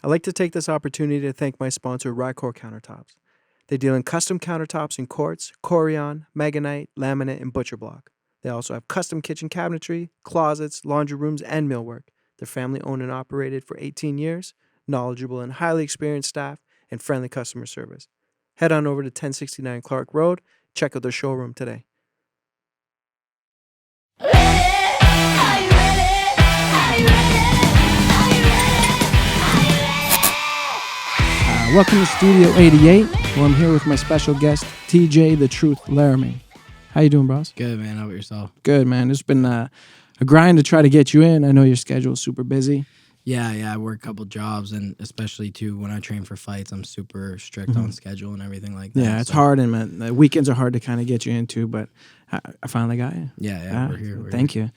I'd like to take this opportunity to thank my sponsor, Rycor Countertops. They deal in custom countertops in quartz, corian, meganite, laminate, and butcher block. They also have custom kitchen cabinetry, closets, laundry rooms, and millwork. They're family owned and operated for 18 years, knowledgeable and highly experienced staff, and friendly customer service. Head on over to 1069 Clark Road. Check out their showroom today. Welcome to Studio 88, where I'm here with my special guest, TJ The Truth Laramie. How you doing, bros? Good, man. How about yourself? Good, man. It's been a grind to try to get you in. I know your schedule's super busy. Yeah. I work a couple jobs, and especially, too, when I train for fights, I'm super strict on schedule and everything like that. Yeah, it's hard, and man, the weekends are hard to kind of get you into, but I finally got you. Yeah, we're here. Thank you.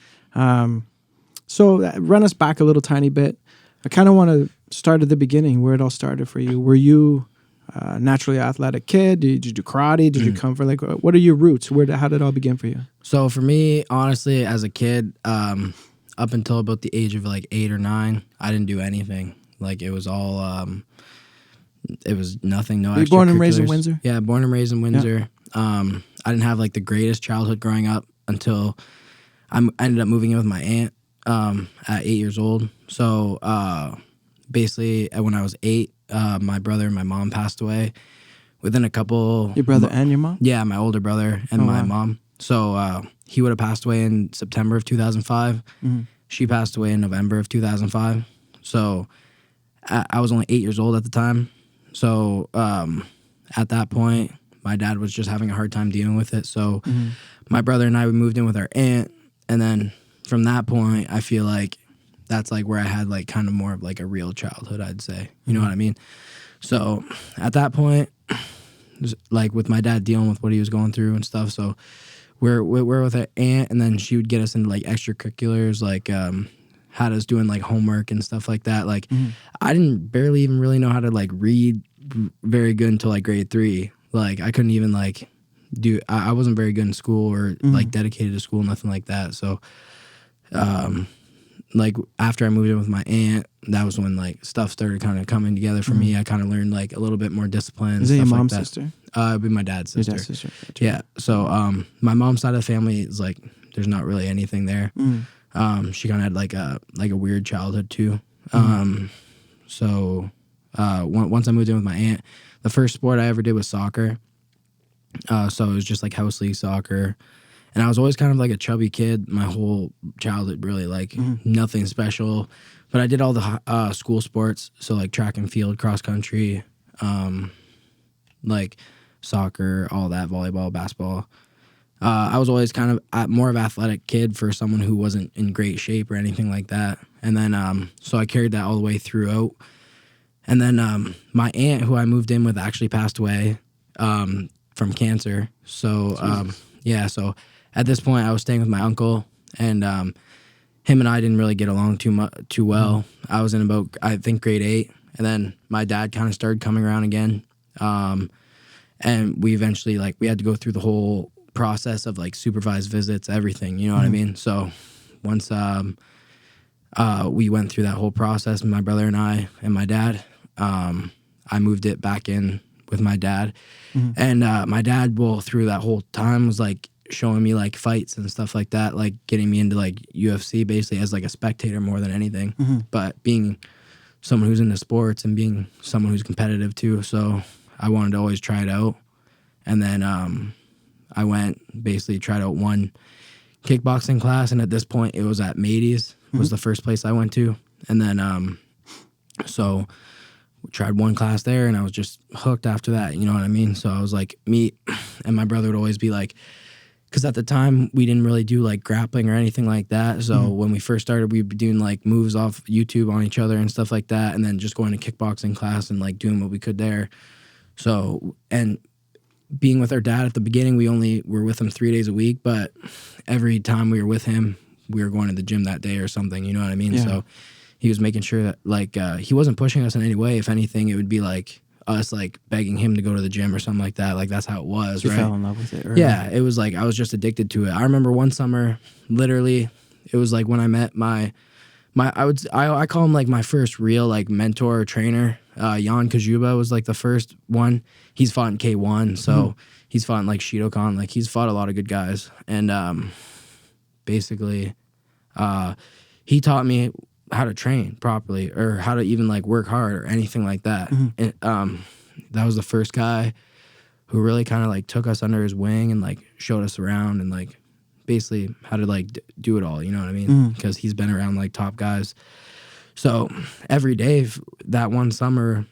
So run us back a little tiny bit. I kind of want to start at the beginning, where it all started for you. Were you a naturally athletic kid? Did you do karate? Did you come for, like, what are your roots? How did it all begin for you? So for me, honestly, as a kid, up until about the age of like 8 or 9, I didn't do anything. Like, it was all, it was nothing, no extracurriculars. Were you born and raised in Windsor? Yeah, born and raised in Windsor. Yeah. I didn't have like the greatest childhood growing up until I ended up moving in with my aunt at 8 years old. So basically, when I was 8, my brother and my mom passed away within a couple... Your brother and your mom? Yeah, my older brother and my mom. So he would have passed away in September of 2005. Mm-hmm. She passed away in November of 2005. So I was only 8 years old at the time. So at that point, my dad was just having a hard time dealing with it. So my brother and I, we moved in with our aunt. And then from that point, I feel like that's like where I had like kind of more of like a real childhood, I'd say. You know what I mean? So at that point, like with my dad dealing with what he was going through and stuff, so we're with our aunt, and then she would get us into like extracurriculars, like had us doing like homework and stuff like that. Like I didn't barely even really know how to like read very good until like grade 3. Like I couldn't even like I wasn't very good in school or like dedicated to school, nothing like that. So like after I moved in with my aunt, that was when like stuff started kind of coming together for me. I kind of learned like a little bit more discipline. Is it your mom's sister? It'd be my dad's sister. Your dad's sister. Yeah. So my mom's side of the family is like there's not really anything there. She kind of had like a weird childhood too. So once I moved in with my aunt, the first sport I ever did was soccer. So it was just like house league soccer. And I was always kind of like a chubby kid my whole childhood, really, like nothing special. But I did all the school sports, so like track and field, cross country, like soccer, all that, volleyball, basketball. I was always kind of more of an athletic kid for someone who wasn't in great shape or anything like that. And then, so I carried that all the way throughout. And then my aunt, who I moved in with, actually passed away from cancer. So, so at this point, I was staying with my uncle, and him and I didn't really get along too well. I was in about, I think, grade 8, and then my dad kind of started coming around again, and we eventually, like, we had to go through the whole process of, like, supervised visits, everything, you know what I mean? So once we went through that whole process, my brother and I and my dad, I moved it back in with my dad, and my dad, through that whole time, was, like, showing me like fights and stuff like that, like getting me into like UFC basically as like a spectator more than anything. But being someone who's into sports and being someone who's competitive too, so I wanted to always try it out. And then I went, basically tried out one kickboxing class, and at this point it was at Matey's, was the first place I went to. And then so we tried one class there, and I was just hooked after that, you know what I mean? So I was like, me and my brother would always be like, because at the time, we didn't really do, like, grappling or anything like that. So when we first started, we'd be doing, like, moves off YouTube on each other and stuff like that, and then just going to kickboxing class and, like, doing what we could there. So, and being with our dad at the beginning, we only were with him 3 days a week, but every time we were with him, we were going to the gym that day or something, you know what I mean? Yeah. So he was making sure that, like, he wasn't pushing us in any way. If anything, it would be, like, us like begging him to go to the gym or something like that. Like that's how it was, you right? Fell in love with it, right? Yeah, it was like I was just addicted to it. I remember one summer, literally, it was like when I met my I call him like my first real like mentor or trainer. Jan Kajuba was like the first one. He's fought in K1, so he's fought in like Shidokan. Like he's fought a lot of good guys, and basically, he taught me how to train properly or how to even like work hard or anything like that. And, that was the first guy who really kind of like took us under his wing and like showed us around and like basically how to like do it all, you know what I mean? Because he's been around like top guys. So every day that one summer,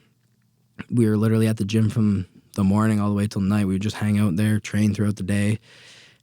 we were literally at the gym from the morning all the way till night. We would just hang out there, train throughout the day.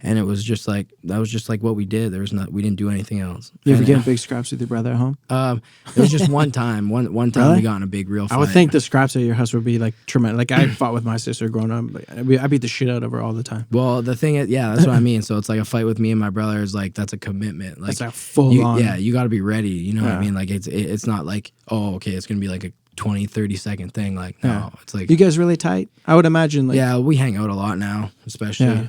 And it was just like, that was just like what we did. We didn't do anything else. You ever get in big scraps with your brother at home? It was just one time. One time Really? we got in a big real fight. I would think the scraps at your house would be like tremendous. Like I fought with my sister growing up. I beat the shit out of her all the time. Well, the thing is, yeah, that's what I mean. So it's like a fight with me and my brother is like, that's a commitment. Like It's like full on. Yeah, you got to be ready. You know what I mean? Like it's not like, oh, okay, it's going to be like a 20, 30-second thing. Like, no, it's like. You guys really tight? I would imagine. Like, yeah, we hang out a lot now, especially.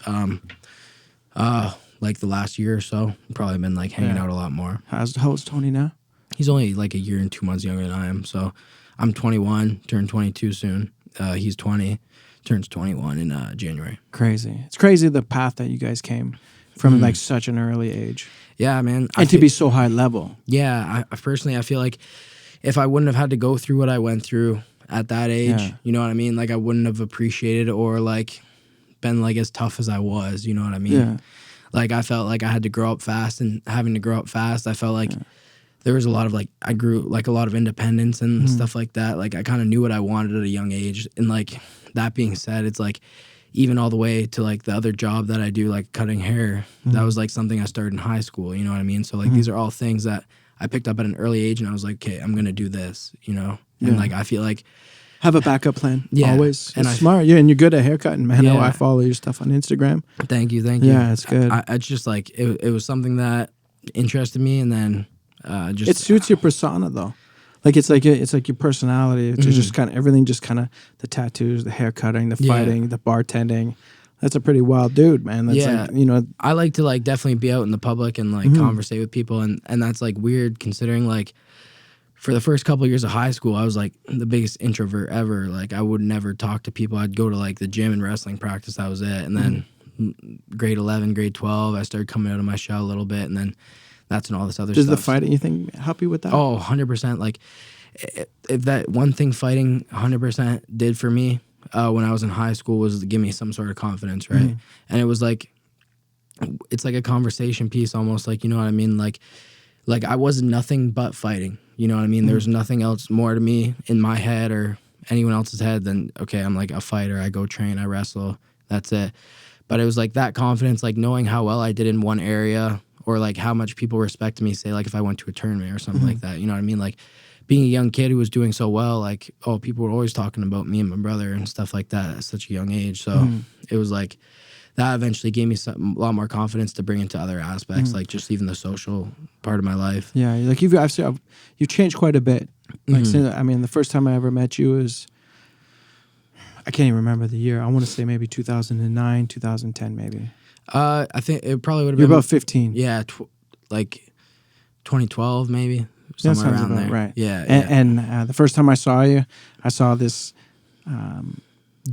Like the last year or so, probably been like hanging out a lot more. How old's Tony now? He's only like a year and 2 months younger than I am. So I'm 21, turn 22 soon. He's 20, turns 21 in January. Crazy. It's crazy the path that you guys came from like such an early age. Yeah, man. And to be so high level. Yeah, I personally, I feel like if I wouldn't have had to go through what I went through at that age, you know what I mean? Like I wouldn't have appreciated or like been like as tough as I was, you know what I mean? Yeah. Like I felt like I had to grow up fast, and having to grow up fast, I felt like there was a lot of like, I grew like a lot of independence and stuff like that. Like I kind of knew what I wanted at a young age. And like that being said, it's like even all the way to like the other job that I do, like cutting hair, that was like something I started in high school, you know what I mean? So like these are all things that I picked up at an early age, and I was like, okay, I'm going to do this, you know? And like I feel like have a backup plan. Yeah. Always. And it's smart. Yeah, and you're good at haircutting, man. Yeah. I follow your stuff on Instagram. Thank you. Yeah, it's good. It's just like, it was something that interested me, and then just... It suits your persona, though. Like, it's like your personality. It's just kind of, everything just kind of, the tattoos, the haircutting, the fighting, the bartending. That's a pretty wild dude, man. That's like, you know... I like to, like, definitely be out in the public and, like, conversate with people, and that's, like, weird considering, like, for the first couple of years of high school, I was like the biggest introvert ever. Like I would never talk to people. I'd go to like the gym and wrestling practice. That was it. And then grade 11, grade 12, I started coming out of my shell a little bit. And then that's when all this other stuff. Does the fighting, you think, help you with that? Oh, 100%. Like if that one thing fighting 100% did for me when I was in high school was to give me some sort of confidence, right? And it was like, it's like a conversation piece almost, like, you know what I mean? Like I was nothing but fighting. You know what I mean? There's nothing else more to me in my head or anyone else's head than, okay, I'm like a fighter. I go train, I wrestle. That's it. But it was like that confidence, like knowing how well I did in one area, or like how much people respected me, say like if I went to a tournament or something like that. You know what I mean? Like being a young kid who was doing so well, like, oh, people were always talking about me and my brother and stuff like that at such a young age. So it was like, that eventually gave me a lot more confidence to bring into other aspects, like just even the social part of my life. Yeah, like you've changed quite a bit. Like, since, I mean, the first time I ever met you was, I can't even remember the year. I want to say maybe 2009, 2010, maybe. I think it probably would have You're been about 15. Yeah, like 2012 maybe, That somewhere sounds around about there. right. Yeah, and the first time I saw you, I saw this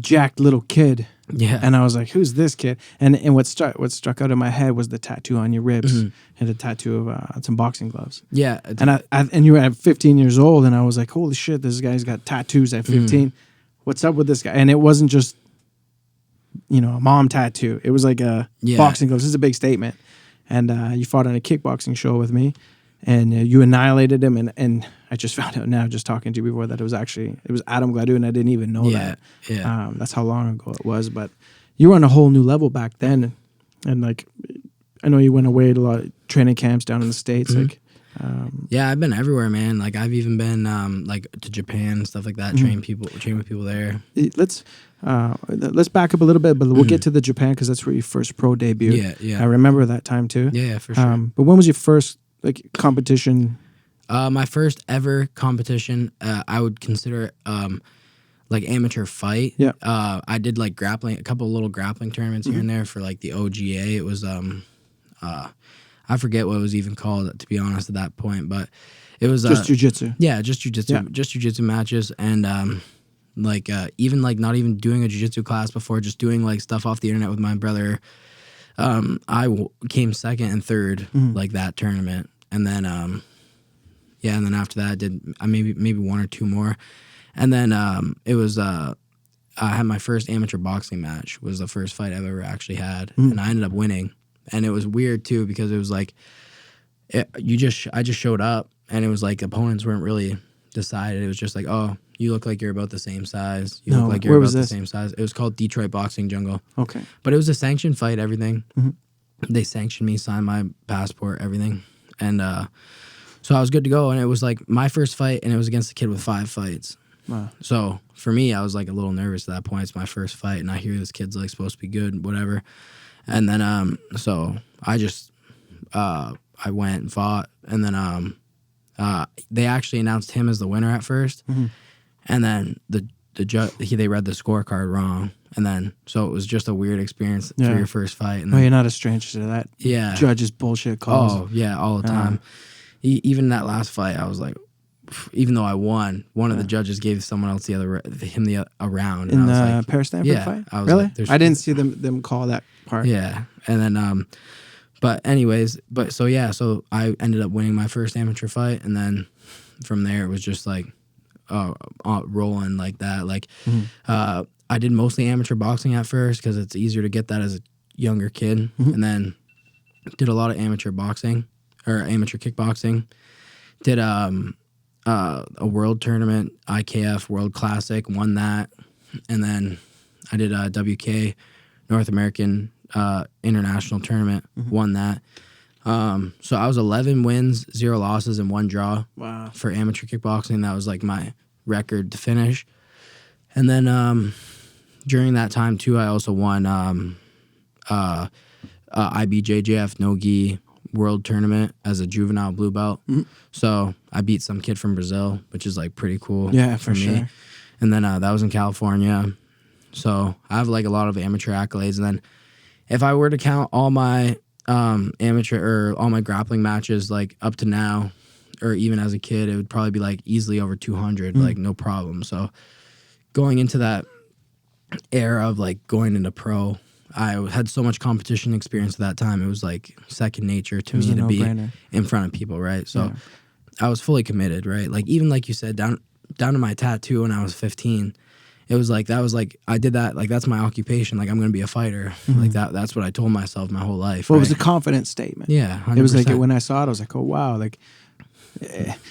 jacked little kid. Yeah. And I was like, who's this kid? And what struck out in my head was the tattoo on your ribs and a tattoo of some boxing gloves. Yeah. And you were at 15 years old, and I was like, holy shit, this guy's got tattoos at 15. What's up with this guy? And it wasn't just, you know, a mom tattoo. It was like a boxing gloves. This is a big statement. And you fought on a kickboxing show with me, and you annihilated him. And I just found out now, just talking to you before, that it was Adam Gladue, and I didn't even know that. Yeah. That's how long ago it was. But you were on a whole new level back then. And like, I know you went away to a lot of training camps down in the States. Like, yeah, I've been everywhere, man. Like I've even been like to Japan and stuff like that. Train with people there. Let's back up a little bit, but we'll get to the Japan, because that's where your first pro debut. Yeah. I remember that time too. Yeah, for sure. But when was your first like competition? My first ever competition, I would consider like amateur fight. Yeah. I did like grappling, a couple of little grappling tournaments here and there for like the OGA. It was I forget what it was even called, to be honest, at that point, but It was just jiu-jitsu. Yeah, just jiu-jitsu matches, and even like not even doing a jiu-jitsu class before, just doing like stuff off the internet with my brother. Came second and third like that tournament, and then and then after that I did maybe one or two more, and then it was I had my first amateur boxing match. Was the first fight I've ever actually had, and I ended up winning, and it was weird too because it was like I just showed up, and it was like opponents weren't really decided. It was just like, oh, you look like you're about the same size. You look like you're about the same size. It was called Detroit Boxing Jungle. Okay. But it was a sanctioned fight, everything. They sanctioned me, signed my passport, everything. And so I was good to go. And it was like my first fight, and it was against a kid with 5 fights. Wow. So for me, I was like a little nervous at that point. It's my first fight, and I hear this kid's like supposed to be good, whatever. And then so I just I went and fought, and then they actually announced him as the winner at first, and then the judge they read the scorecard wrong, and then so it was just a weird experience for your first fight. And then, you're not a stranger to that. Yeah, judges bullshit calls. Oh yeah, all the time. Even that last fight, I was like, even though I won, one of the judges gave someone else a round. In the Paris Stanford fight. I was really? Like, I didn't see them call that part. Yeah, and then but anyways, so I ended up winning my first amateur fight, and then from there it was just like rolling like that. Like I did mostly amateur boxing at first because it's easier to get that as a younger kid, and then did a lot of amateur boxing or amateur kickboxing. Did a world tournament, IKF World Classic, won that, and then I did a WK North American international tournament, won that. So I was 11 wins, 0 losses, and 1 draw. Wow. For amateur kickboxing. That was like my record to finish. And then during that time too, I also won IBJJF no-gi world tournament as a juvenile blue belt. So I beat some kid from Brazil, which is like pretty cool. Yeah, for me. Sure. And then that was in California. So I have like a lot of amateur accolades. And then if I were to count all my amateur or all my grappling matches like up to now, or even as a kid, it would probably be like easily over 200, like no problem. So going into that era of like going into pro, I had so much competition experience at that time. It was like second nature to me to be in front of people, right? So I was fully committed, right? Like even like you said, down to my tattoo when I was 15, it was like, that was like, I did that, like that's my occupation, like I'm going to be a fighter. Like that's what I told myself my whole life. Well, it was a confident statement. Yeah, 100%. It was like, when I saw it, I was like, oh wow, like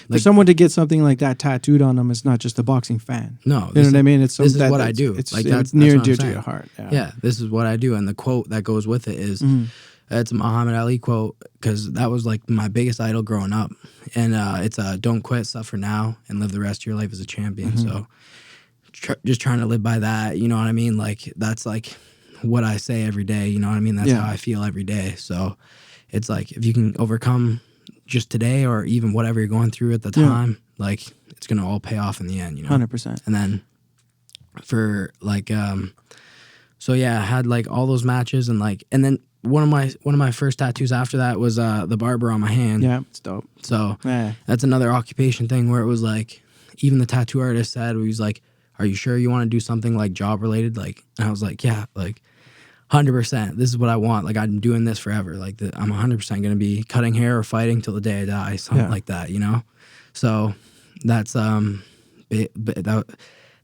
for someone to get something like that tattooed on them, it's not just a boxing fan. No, you know what I mean. It's this is what I do. It's like it's near and dear to your heart. Yeah, this is what I do, and the quote that goes with it is, it's a Muhammad Ali quote because that was like my biggest idol growing up, and it's "Don't quit, suffer now, and live the rest of your life as a champion." So, just trying to live by that. You know what I mean? Like that's like what I say every day. You know what I mean? That's how I feel every day. So, it's like if you can overcome just today or even whatever you're going through at the time, like it's gonna all pay off in the end, you know. 100%. And then for like so yeah, I had like all those matches, and then one of my first tattoos after that was the barber on my hand. Yeah, it's dope. So that's another occupation thing where it was like even the tattoo artist said, he was like, are you sure you want to do something like job related? Like, and I was like, yeah, like 100%. This is what I want. Like I'm doing this forever. Like I'm 100% going to be cutting hair or fighting till the day I die, something like that, you know? So that's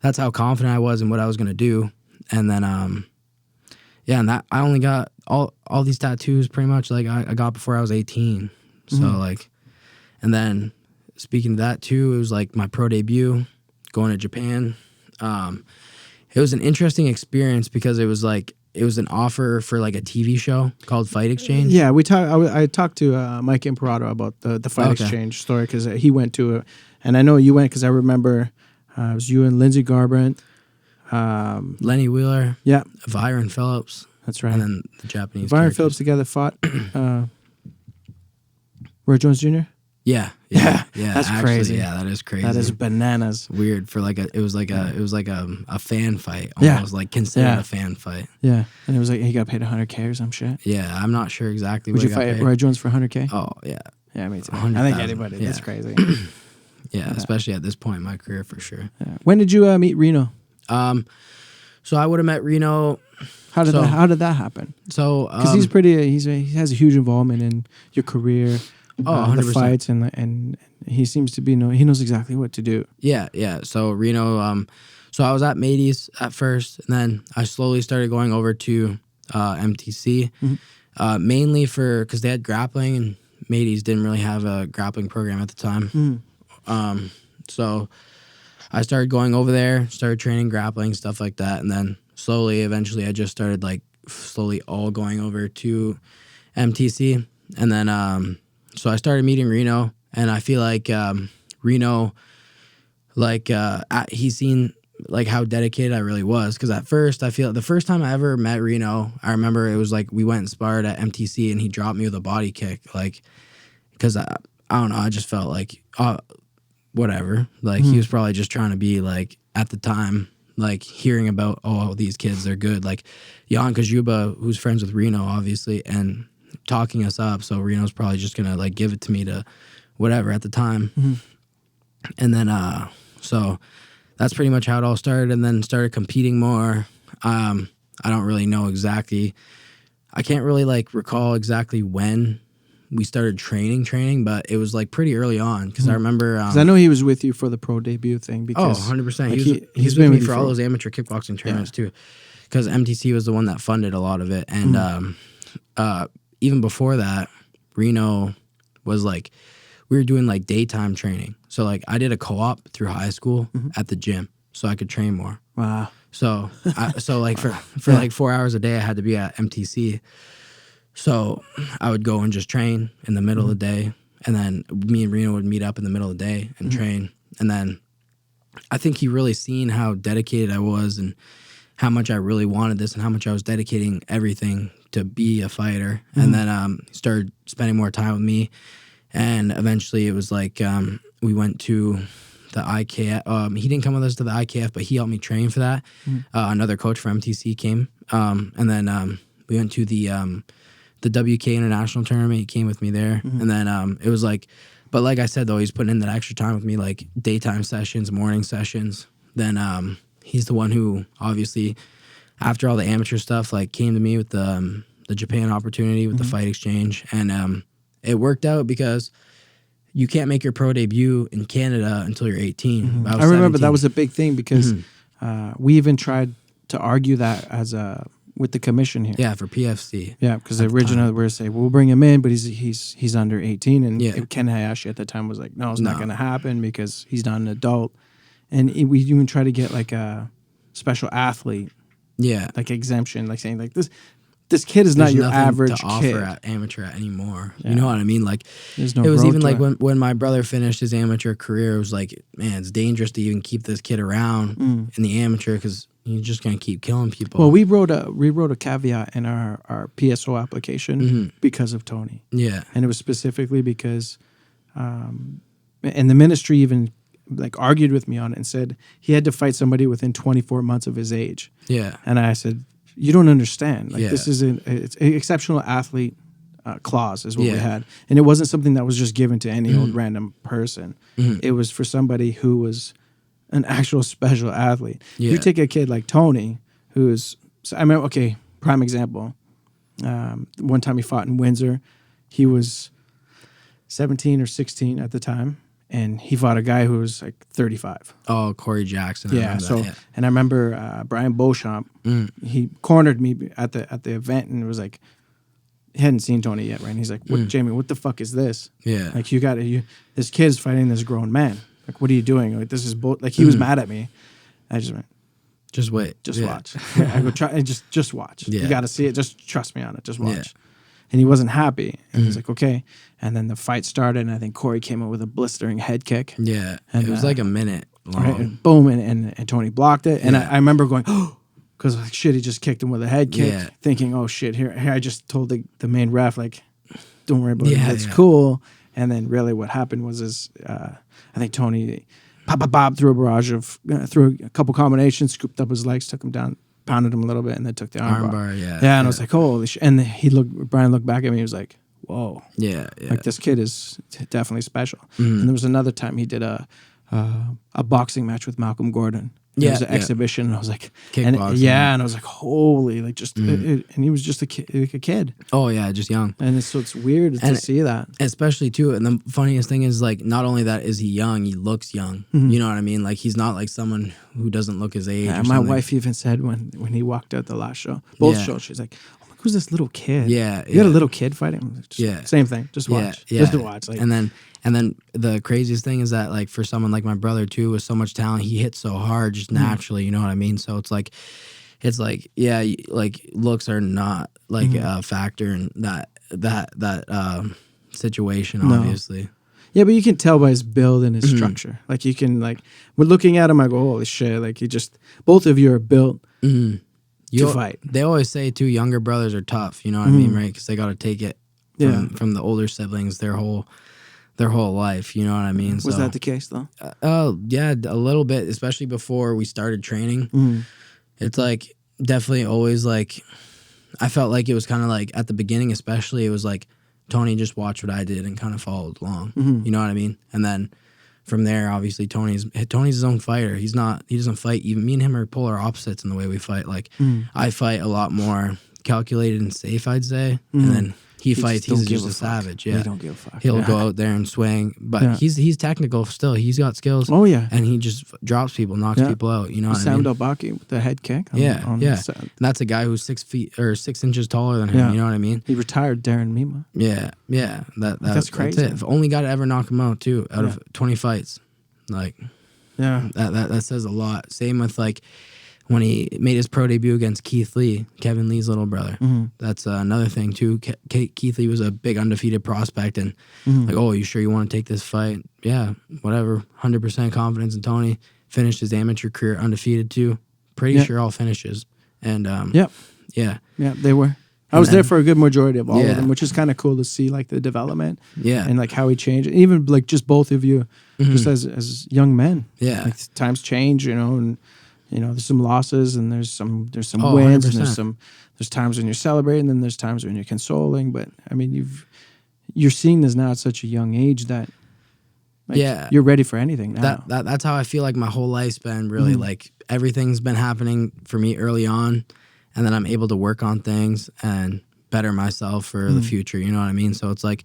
that's how confident I was in what I was going to do. And then and that I only got all these tattoos pretty much like I got before I was 18. So like, and then speaking of that too, it was like my pro debut going to Japan. It was an interesting experience because it was an offer for like a TV show called Fight Exchange. Yeah, I talked to Mike Imperato about the Fight Exchange story because he went to it, and I know you went because I remember it was you and Lindsey Garbrandt, Lenny Wheeler, Byron Phillips. That's right, and then the Japanese. Byron Phillips together fought Roy Jones Jr. Yeah, that's actually crazy. Yeah, that is crazy. That is bananas. Weird for like it was like a fan fight, almost like considered a fan fight. Yeah, and it was like he got paid $100K or some shit. Yeah, I'm not sure exactly. Would you fight Roy Jones for $100K? Oh yeah. Yeah, me too. I 100,000. think anybody. Yeah. That's crazy. Yeah, especially at this point in my career, for sure. Yeah. When did you meet Reno? So I would have met Reno. How did that happen? So because he's pretty, he has a huge involvement in your career. Oh, 100%. The fights and he seems to be he knows exactly what to do. Yeah. So Reno, so I was at Matey's at first, and then I slowly started going over to MTC, mainly because they had grappling, and Matey's didn't really have a grappling program at the time. So I started going over there, started training grappling, stuff like that, and then slowly, eventually, I just started slowly all going over to MTC, and then so I started meeting Reno, and I feel like Reno, he's seen how dedicated I really was. Because at first, I feel the first time I ever met Reno, I remember it was we went and sparred at MTC, and he dropped me with a body kick, because I don't know, I just felt whatever, he was probably just trying to be at the time, hearing about these kids, they're good, Jan Kajuba, who's friends with Reno, obviously, and talking us up, so Reno's probably just gonna give it to me to whatever at the time. And then so that's pretty much how it all started, and then started competing more. I don't really know exactly, I can't really recall exactly when we started training, but it was pretty early on, because I remember because I know he was with you for the pro debut thing, because 100%. He's been with me for all those amateur kickboxing tournaments too, because MTC was the one that funded a lot of it, and even before that, Reno was we were doing daytime training. So I did a co-op through high school at the gym so I could train more. Wow. So for 4 hours a day I had to be at MTC. So I would go and just train in the middle of the day, and then me and Reno would meet up in the middle of the day and train. And then I think he really seen how dedicated I was and how much I really wanted this and how much I was dedicating everything to be a fighter. And then started spending more time with me. And eventually it was we went to the IKF. He didn't come with us to the IKF, but he helped me train for that. Another coach from MTC came. And then we went to the WK International Tournament. He came with me there. And then it was but like I said, though, he's putting in that extra time with me, daytime sessions, morning sessions. Then he's the one who, obviously, after all the amateur stuff, came to me with the Japan opportunity with the fight exchange. And it worked out because you can't make your pro debut in Canada until you're 18. I remember 17. That was a big thing, because we even tried to argue that with the commission here. Yeah, for PFC. Yeah, because originally we were saying, we'll bring him in, but he's under 18. And Ken Hayashi at the time was no, it's not going to happen because he's not an adult. And we even tried to get a special athlete. Yeah. Exemption, saying this kid is not your average to offer kid. At amateur anymore. Yeah. You know what I mean? There's no it was even when my brother finished his amateur career, it was man, it's dangerous to even keep this kid around in the amateur, because you're just gonna keep killing people. Well, we wrote a caveat in our PSO application because of Tony. Yeah, and it was specifically because, and the ministry even argued with me on it and said he had to fight somebody within 24 months of his age. Yeah, and I said, you don't understand. This is it's an exceptional athlete clause is what we had, and it wasn't something that was just given to any old random person. It was for somebody who was an actual special athlete. Yeah. You take a kid like Tony, prime example. One time he fought in Windsor. He was 17 or 16 at the time, and he fought a guy who was 35. Oh, Corey Jackson. And I remember Brian Beauchamp. He cornered me at the event, and it was he hadn't seen Tony yet, right? And he's Jamie, what the fuck is this? Yeah. This kid's fighting this grown man. What are you doing? This is he was mad at me. I just went, just wait. Just watch. I go try, just watch. Yeah. You got to see it. Just trust me on it. Just watch. Yeah. And he wasn't happy. And he's okay. And then the fight started, and I think Corey came up with a blistering head kick. Yeah. And it was a minute long. Right? And boom, and Tony blocked it. And I remember going, oh, because shit, he just kicked him with a head kick, thinking, oh shit, here I just told the main ref, don't worry about it. It's cool. And then really what happened was I think Tony threw a barrage of threw a couple combinations, scooped up his legs, took him down, pounded him a little bit, and then took the arm bar. Yeah. And I was holy shit. And Brian looked back at me. He was whoa. Yeah. Like this kid is definitely special. Mhm. And there was another time he did a boxing match with Malcolm Gordon. It was an exhibition. And I was like, Kickboxing. and I was like, holy, like just, and he was just a kid. Oh yeah, just young. And so it's weird to see that. Especially too, and the funniest thing is like not only that is he young, he looks young. You know what I mean? Like he's not like someone who doesn't look his age. Yeah, or my something. wife even said when he walked out the last show, both shows, she's like, "Oh my, who's this little kid? Yeah, you got a little kid fighting." Same thing. Just watch. Yeah. Just to watch. Like, And then the craziest thing is that like for someone like my brother too with so much talent, he hits so hard just naturally. You know what I mean? So it's like yeah, like looks are not like a factor in that situation, obviously. Yeah, but you can tell by his build and his structure. Like you can we're looking at him, I go, holy shit! Like both of you are built to fight. They always say too, younger brothers are tough. You know what I mean, right? Because they got to take it from the older siblings their whole life. You know what I mean? Was that the case though? Yeah, a little bit, especially before we started training. It's like definitely always like I felt like it was kind of like at the beginning, especially it was like Tony just watched what I did and kind of followed along. You know what I mean? And then from there, obviously Tony's his own fighter. He doesn't fight. Even me and him are polar opposites in the way we fight. Like I fight a lot more calculated and safe, I'd say, and then he fights. He's just a savage. Yeah, he don't give a fuck. He'll go out there and swing, but he's technical still. He's got skills. Oh yeah, and he just drops people, knocks people out. You know what I mean? Sam Dalbaki with the head kick. And that's a guy who's 6 feet or 6 inches taller than him. You know what I mean? He retired Darren Mima. Yeah. That's crazy. That's it. Only guy to ever knock him out too out of 20 fights. Like, that says a lot. Same with like when he made his pro debut against Keith Lee, Kevin Lee's little brother. That's another thing too. Keith Lee was a big undefeated prospect, and like, oh, you sure you want to take this fight? Yeah, whatever. 100% confidence in Tony. Finished his amateur career undefeated too. Pretty sure all finishes. And they were. I was there for a good majority of all of them, which is kind of cool to see, like the development, and like how he changed. Even like just both of you, just as young men, like times change, and there's some losses and there's some wins 100%. And there's times when you're celebrating and there's times when you're consoling. But I mean, you're seeing this now at such a young age that you're ready for anything now. That's how I feel like my whole life's been really like everything's been happening for me early on. And then I'm able to work on things and better myself for the future. You know what I mean? So it's like,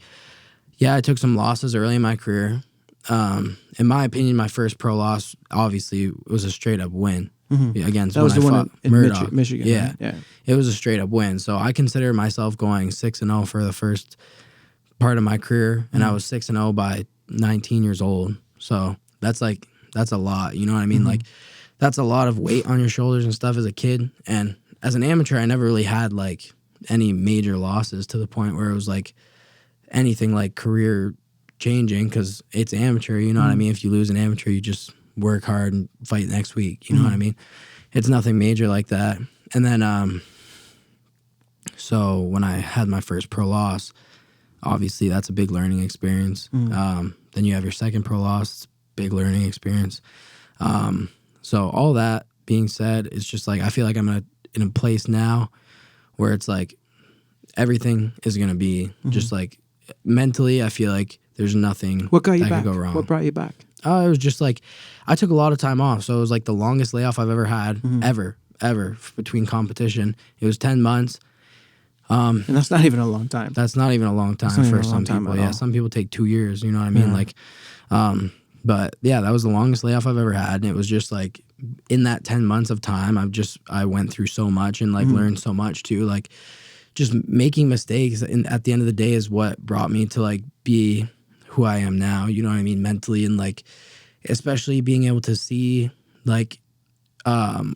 I took some losses early in my career. In my opinion, my first pro loss obviously was a straight up win against that was the one in Murdoch. Michigan. Yeah. Right? Yeah, it was a straight up win. So I consider myself going 6-0 for the first part of my career, and I was 6-0 by 19 years old. So that's a lot. You know what I mean? Like that's a lot of weight on your shoulders and stuff as a kid. And as an amateur, I never really had like any major losses to the point where it was like anything like career changing, because it's amateur. You know what I mean? If you lose an amateur, you just work hard and fight next week. You know what I mean? It's nothing major like that. And then, so when I had my first pro loss, obviously that's a big learning experience. Then you have your second pro loss, it's a big learning experience. So all that being said, it's just like I feel like I'm in a place now where it's like everything is going to be just like mentally, I feel like there's nothing what got you that back? could go wrong. What brought you back? It was just like I took a lot of time off. So it was like the longest layoff I've ever had, ever between competition. It was 10 months. And that's not even a long time. That's not even a long time for some people. Yeah, some people take 2 years, you know what I mean? Like, but yeah, that was the longest layoff I've ever had. And it was just like in that 10 months of time, I went through so much and like learned so much too. Like just making mistakes. And at the end of the day is what brought me to like be who I am now, you know what I mean? Mentally, and like, especially being able to see like,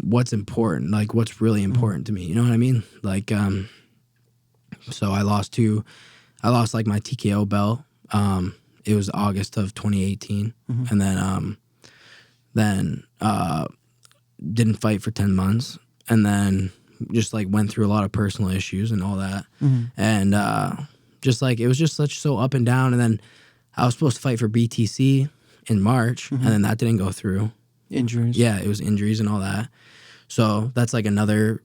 what's important, like what's really important to me. You know what I mean? Like, so I lost like my TKO belt. It was August of 2018, and then didn't fight for 10 months, and then just like went through a lot of personal issues and all that, and just like it was just so up and down. And then I was supposed to fight for BTC in March, and then that didn't go through. Injuries. Yeah, it was injuries and all that. So that's like another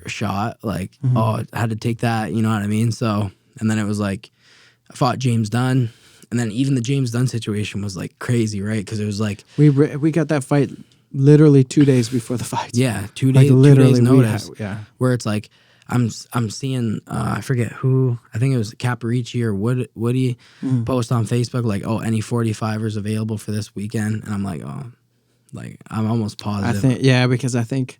shot. Like, oh, I had to take that. You know what I mean? So, and then it was like, I fought James Dunn. And then even the James Dunn situation was like crazy, right? Because it was like we got that fight literally 2 days before the fight. Yeah, 2 days, like 2 days notice. Yeah, where it's like I'm seeing I forget who, I think it was Caparici or Woody post on Facebook like, oh, any 45ers available for this weekend, and I'm like, oh, like I'm almost positive. Because I think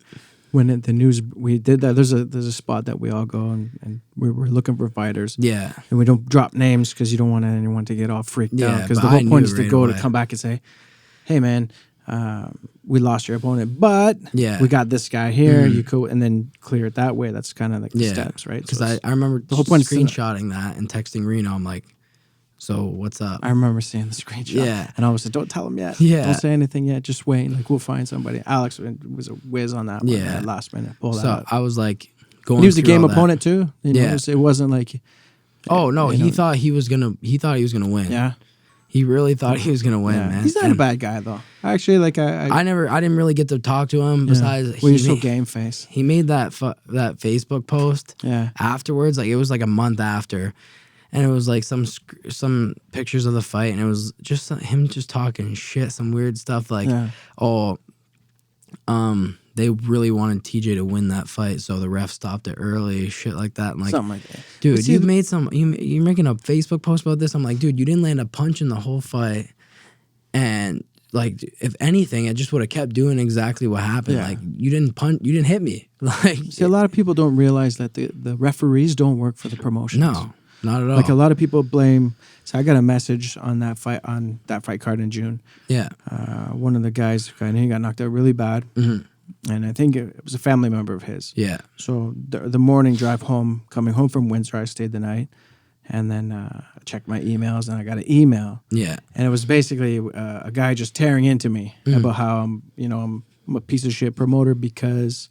when the news we did that, there's a spot that we all go and we're looking for fighters. Yeah, and we don't drop names because you don't want anyone to get all freaked out. Because the whole point is to go to come back and say, hey man, we lost your opponent, but we got this guy here. You could, and then clear it that way. That's kind of like the steps, right? Because I remember the whole point screenshotting that and texting Reno. I'm like, so what's up? I remember seeing the screenshot. Yeah, and I was like, don't tell him yet. Yeah, don't say anything yet. Just wait. Like we'll find somebody. Alex was a whiz on that one. Yeah, last minute. So I was like, going. He was a game opponent too. You know, it wasn't like. Oh no, he thought he was gonna win. Yeah. He really thought he was gonna win, man. He's not a bad guy though. Actually, like I didn't really get to talk to him. Besides, he's so game face. He made that Facebook post. Afterwards, like it was like a month after, and it was like some pictures of the fight, and it was just him just talking shit, some weird stuff like, they really wanted TJ to win that fight, so the ref stopped it early, shit like that. I'm like, something like that. Dude, you're making a Facebook post about this. I'm like, dude, you didn't land a punch in the whole fight, and like, if anything, I just would have kept doing exactly what happened. Like, you didn't hit me. Like, see, a lot of people don't realize that the referees don't work for the promotions. No, not at all. Like a lot of people blame. So I got a message on that fight card in June. Yeah, one of the guys, he got knocked out really bad. And I think it was a family member of his. Yeah. So the morning drive home, coming home from Windsor, I stayed the night. And then I checked my emails, and I got an email. Yeah. And it was basically a guy just tearing into me about how I'm a piece of shit promoter because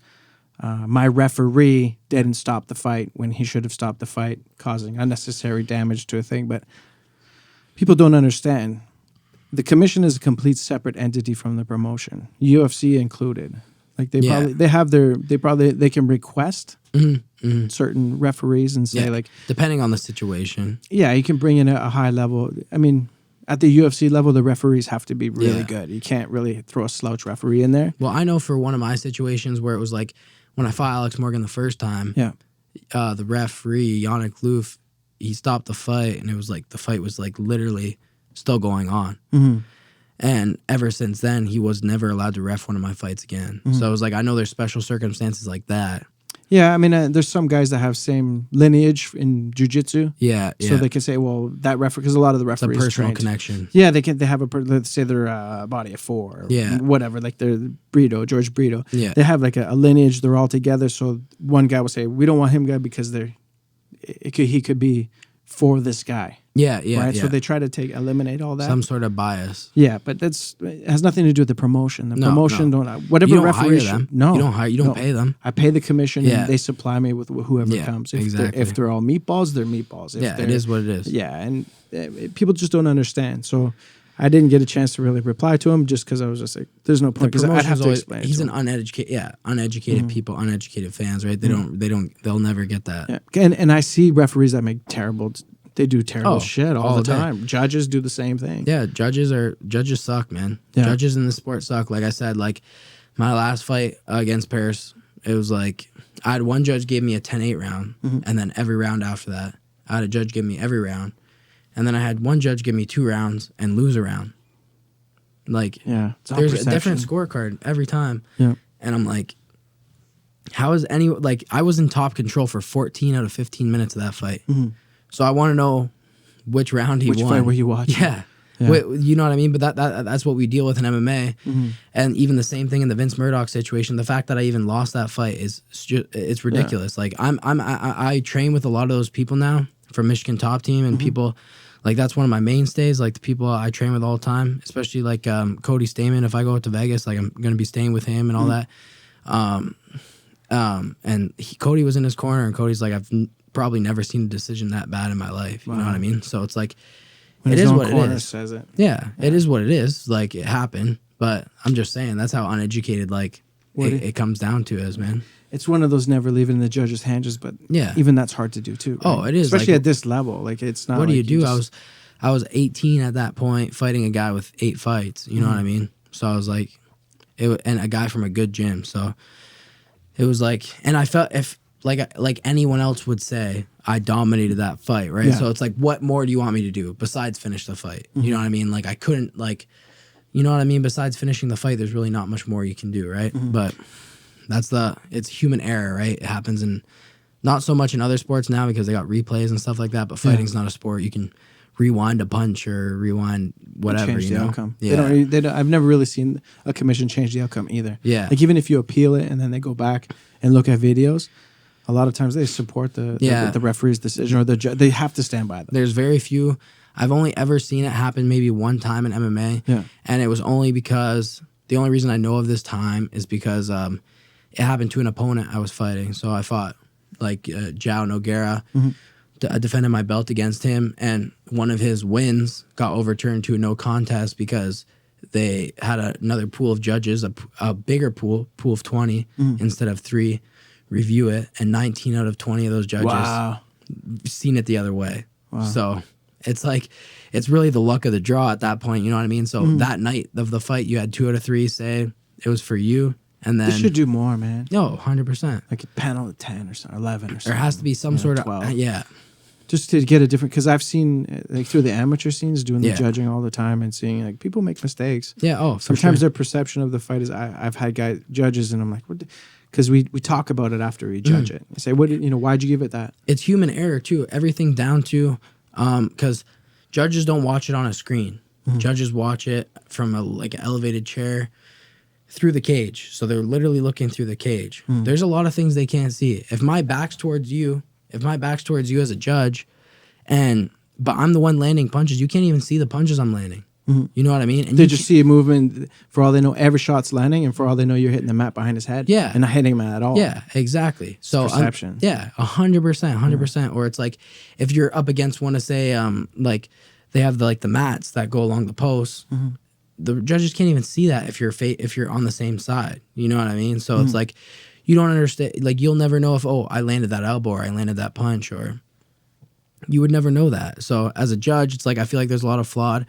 my referee didn't stop the fight when he should have stopped the fight, causing unnecessary damage to a thing. But people don't understand. The commission is a complete separate entity from the promotion, UFC included. Like they can request certain referees and say like, depending on the situation. Yeah, you can bring in a high level. I mean, at the UFC level, the referees have to be really good. You can't really throw a slouch referee in there. Well, I know for one of my situations where it was like when I fought Alex Morgan the first time. Yeah, the referee Yannick Loof, he stopped the fight, and it was like the fight was like literally still going on. And ever since then, he was never allowed to ref one of my fights again. So it was like, I know there's special circumstances like that. Yeah, I mean, there's some guys that have same lineage in jiu-jitsu. Yeah. So they can say, well, that referee, because a lot of the referees it's a personal trained. connection. Yeah, they have let's say they're a body of four, or whatever, like they're George Brito. Yeah. They have like a lineage, they're all together. So one guy will say, we don't want him guy because he could be for this guy. Yeah. Right? So they try to eliminate all that. Some sort of bias. Yeah, but it has nothing to do with the promotion. The promotion don't whatever you don't referee hire them. No, you don't pay them. I pay the commission, and they supply me with whoever comes. If they're all meatballs, they're meatballs. It is what it is. Yeah, and people just don't understand. So I didn't get a chance to really reply to him just because I was just like, there's no point. Because I'd have to explain. He's an uneducated people, uneducated fans, right? They'll never get that. Yeah, and I see referees that make terrible. They do terrible shit all the time. Judges do the same thing. Yeah, judges suck, man. Yeah. Judges in the sport suck. Like I said, like my last fight against Paris, it was like I had one judge gave me a 10-8 round, and then every round after that, I had a judge give me every round, and then I had one judge give me 2 rounds and lose a round. Like, there's a different scorecard every time. Yeah, and I'm like, how is I was in top control for 14 out of 15 minutes of that fight. So I want to know which round he won. Which fight were you watching? Yeah. You know what I mean? But that's what we deal with in MMA. And even the same thing in the Vince Murdoch situation. The fact that I even lost that fight it's ridiculous. Like I train with a lot of those people now from Michigan Top Team, and people like that's one of my mainstays. Like the people I train with all the time, especially like Cody Stamen. If I go out to Vegas, like I'm gonna be staying with him and all that. And Cody was in his corner, and Cody's like, I've probably never seen a decision that bad in my life. You know what I mean? So it's like, when it is what it is. Says it. Yeah, it is what it is. Like, it happened, but I'm just saying that's how uneducated it comes down to is, man. It's one of those never leaving the judge's hands, but even that's hard to do too. Right? Oh, it is, especially at this level. Like it's not. What do like you do? I was 18 at that point, fighting a guy with 8 fights. You know what I mean? So I was like, and a guy from a good gym. So it was like, and I felt if like anyone else would say, I dominated that fight, right? So it's like, what more do you want me to do besides finish the fight? You know what I mean? Like I couldn't you know what I mean? Besides finishing the fight, there's really not much more you can do, right? But it's human error, right? It happens in not so much in other sports now because they got replays and stuff like that, but fighting's not a sport. You can rewind a punch or rewind whatever, change you the know? outcome. Yeah. They don't, I've never really seen a commission change the outcome either. Yeah. Like even if you appeal it and then they go back and look at videos, a lot of times they support the referee's decision or the judge. They have to stand by them. There's very few. I've only ever seen it happen maybe one time in MMA. And it was only because the only reason I know of this time is because it happened to an opponent I was fighting. So I fought like João Nogueira. I defended my belt against him, and one of his wins got overturned to a no contest because they had another pool of judges, a bigger pool of 20 instead of 3, review it, and 19 out of 20 of those judges seen it the other way. Wow. So it's like, it's really the luck of the draw at that point, you know what I mean? So that night of the fight, you had 2 out of 3 say it was for you. And then they should do more, man. No, 100%. Like a panel of 10 or something, 11 or something. There has to be some sort of 12. Just to get a different, because I've seen like through the amateur scenes doing the judging all the time and seeing like people make mistakes. Sometimes their perception of the fight is I've had judges and I'm like, what? Because we talk about it after we judge it. I say, why'd you give it that? It's human error too. Everything down to because judges don't watch it on a screen. Judges watch it from an elevated chair through the cage. So they're literally looking through the cage. There's a lot of things they can't see. If my back's towards you as a judge, but I'm the one landing punches, you can't even see the punches I'm landing. You know what I mean? And they just see a movement. For all they know, every shot's landing, and for all they know, you're hitting the mat behind his head. Yeah, and not hitting him at all. Yeah, exactly. So perception. 100%, 100%. Or it's like if you're up against one to say, like they have the mats that go along the posts. The judges can't even see that if you're on the same side. You know what I mean? So it's like you don't understand. Like you'll never know if I landed that elbow or I landed that punch, or you would never know that. So as a judge, it's like I feel like there's a lot of flawed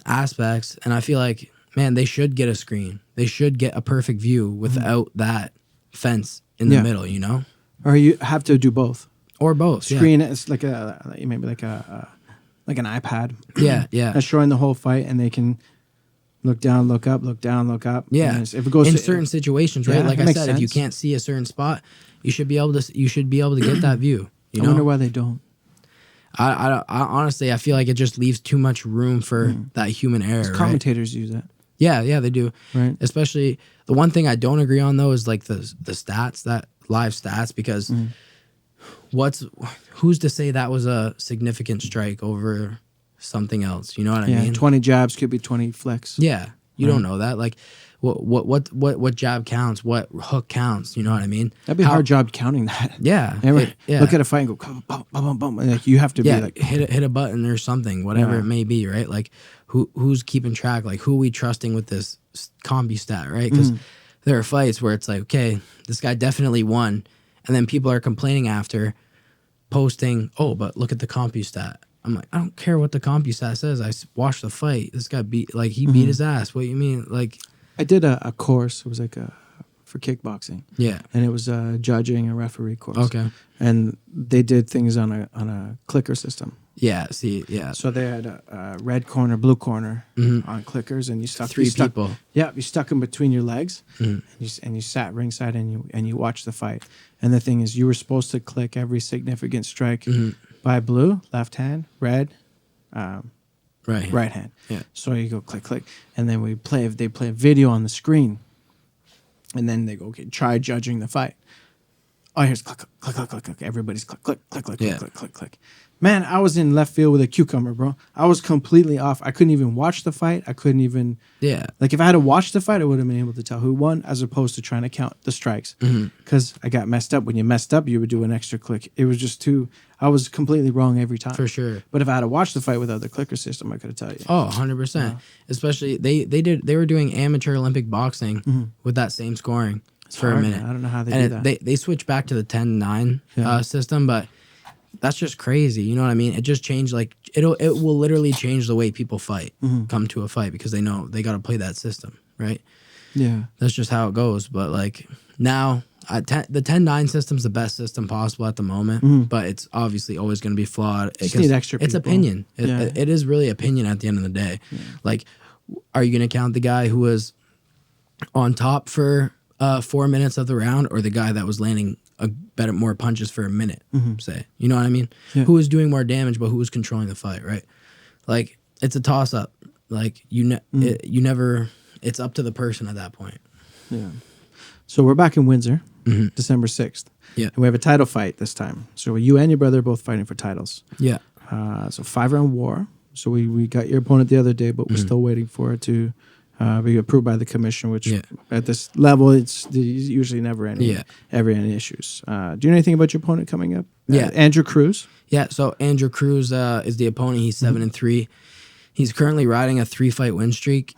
aspects, and I feel like, man, they should get a screen. They should get a perfect view without that fence in the middle, you know? Or you have to do both. Or both. Screen it's like maybe like an iPad. Yeah. That's showing the whole fight, and they can look down, look up, look down, look up. Yeah. If it goes in certain situations, right? Like I said, sense. if you can't see a certain spot, you should be able to get that view. You know? I wonder why they don't. I honestly, I feel like it just leaves too much room for that human error. Commentators use that. Yeah, they do. Right. Especially the one thing I don't agree on though is like the stats, that live stats, because who's to say that was a significant strike over something else? You know what I mean? 20 jabs could be 20 flicks. Yeah, you don't know that. Like, what jab counts? What hook counts? You know what I mean? That'd be a hard job counting that. Yeah. Look at a fight and go boom, boom, boom. Like you have to be like hit a button or something, whatever it may be, right? Like who's keeping track? Like who are we trusting with this combi stat, right? Because there are fights where it's like, okay, this guy definitely won, and then people are complaining after, posting, oh, but look at the compu stat. I'm like, I don't care what the compu stat says. I watched the fight. This guy beat his ass. What do you mean? Like, I did a course. It was like for kickboxing. Yeah. And it was a judging and referee course. Okay. And they did things on a clicker system. Yeah. See. Yeah. So they had a red corner, blue corner on clickers, and you stuck three people. Yeah, you stuck them between your legs, and you sat ringside and you watched the fight. And the thing is, you were supposed to click every significant strike by blue, left hand, red, right hand. Yeah. So you go click, and then they play a video on the screen, and then they go, okay, try judging the fight. Oh, here's click. Everybody's click. Man, I was in left field with a cucumber, bro. I was completely off. I couldn't even watch the fight. I couldn't even... Yeah. Like, if I had to watch the fight, I would have been able to tell who won as opposed to trying to count the strikes. Because I got messed up. When you messed up, you would do an extra click. It was just too... I was completely wrong every time. For sure. But if I had to watch the fight without the clicker system, I could have tell you. Oh, 100%. Especially, they were doing amateur Olympic boxing with that same scoring for a minute. I don't know how they do that. They switched back to the 10-9 system, but... That's just crazy. You know what I mean? It just changed, like, it will literally change the way people fight, come to a fight, because they know they got to play that system, right? Yeah. That's just how it goes. But, like, now, the 10-9 system's the best system possible at the moment, but it's obviously always going to be flawed. Just need extra people. It's opinion. It is really opinion at the end of the day. Yeah. Like, are you going to count the guy who was on top for 4 minutes of the round, or the guy that was landing more punches for a minute, say? You know what I mean? Yeah. Who was doing more damage, but who was controlling the fight, right? Like, it's a toss-up. Like, you never... It's up to the person at that point. Yeah. So we're back in Windsor, December 6th. Yeah. And we have a title fight this time. So you and your brother are both fighting for titles. Yeah. So 5-round war. So we got your opponent the other day, but we're still waiting for it to... be approved by the commission, which at this level, it's usually never any issues. Do you know anything about your opponent coming up? Andrew Cruz. Yeah, so Andrew Cruz is the opponent. He's 7-3. He's currently riding a 3-fight win streak.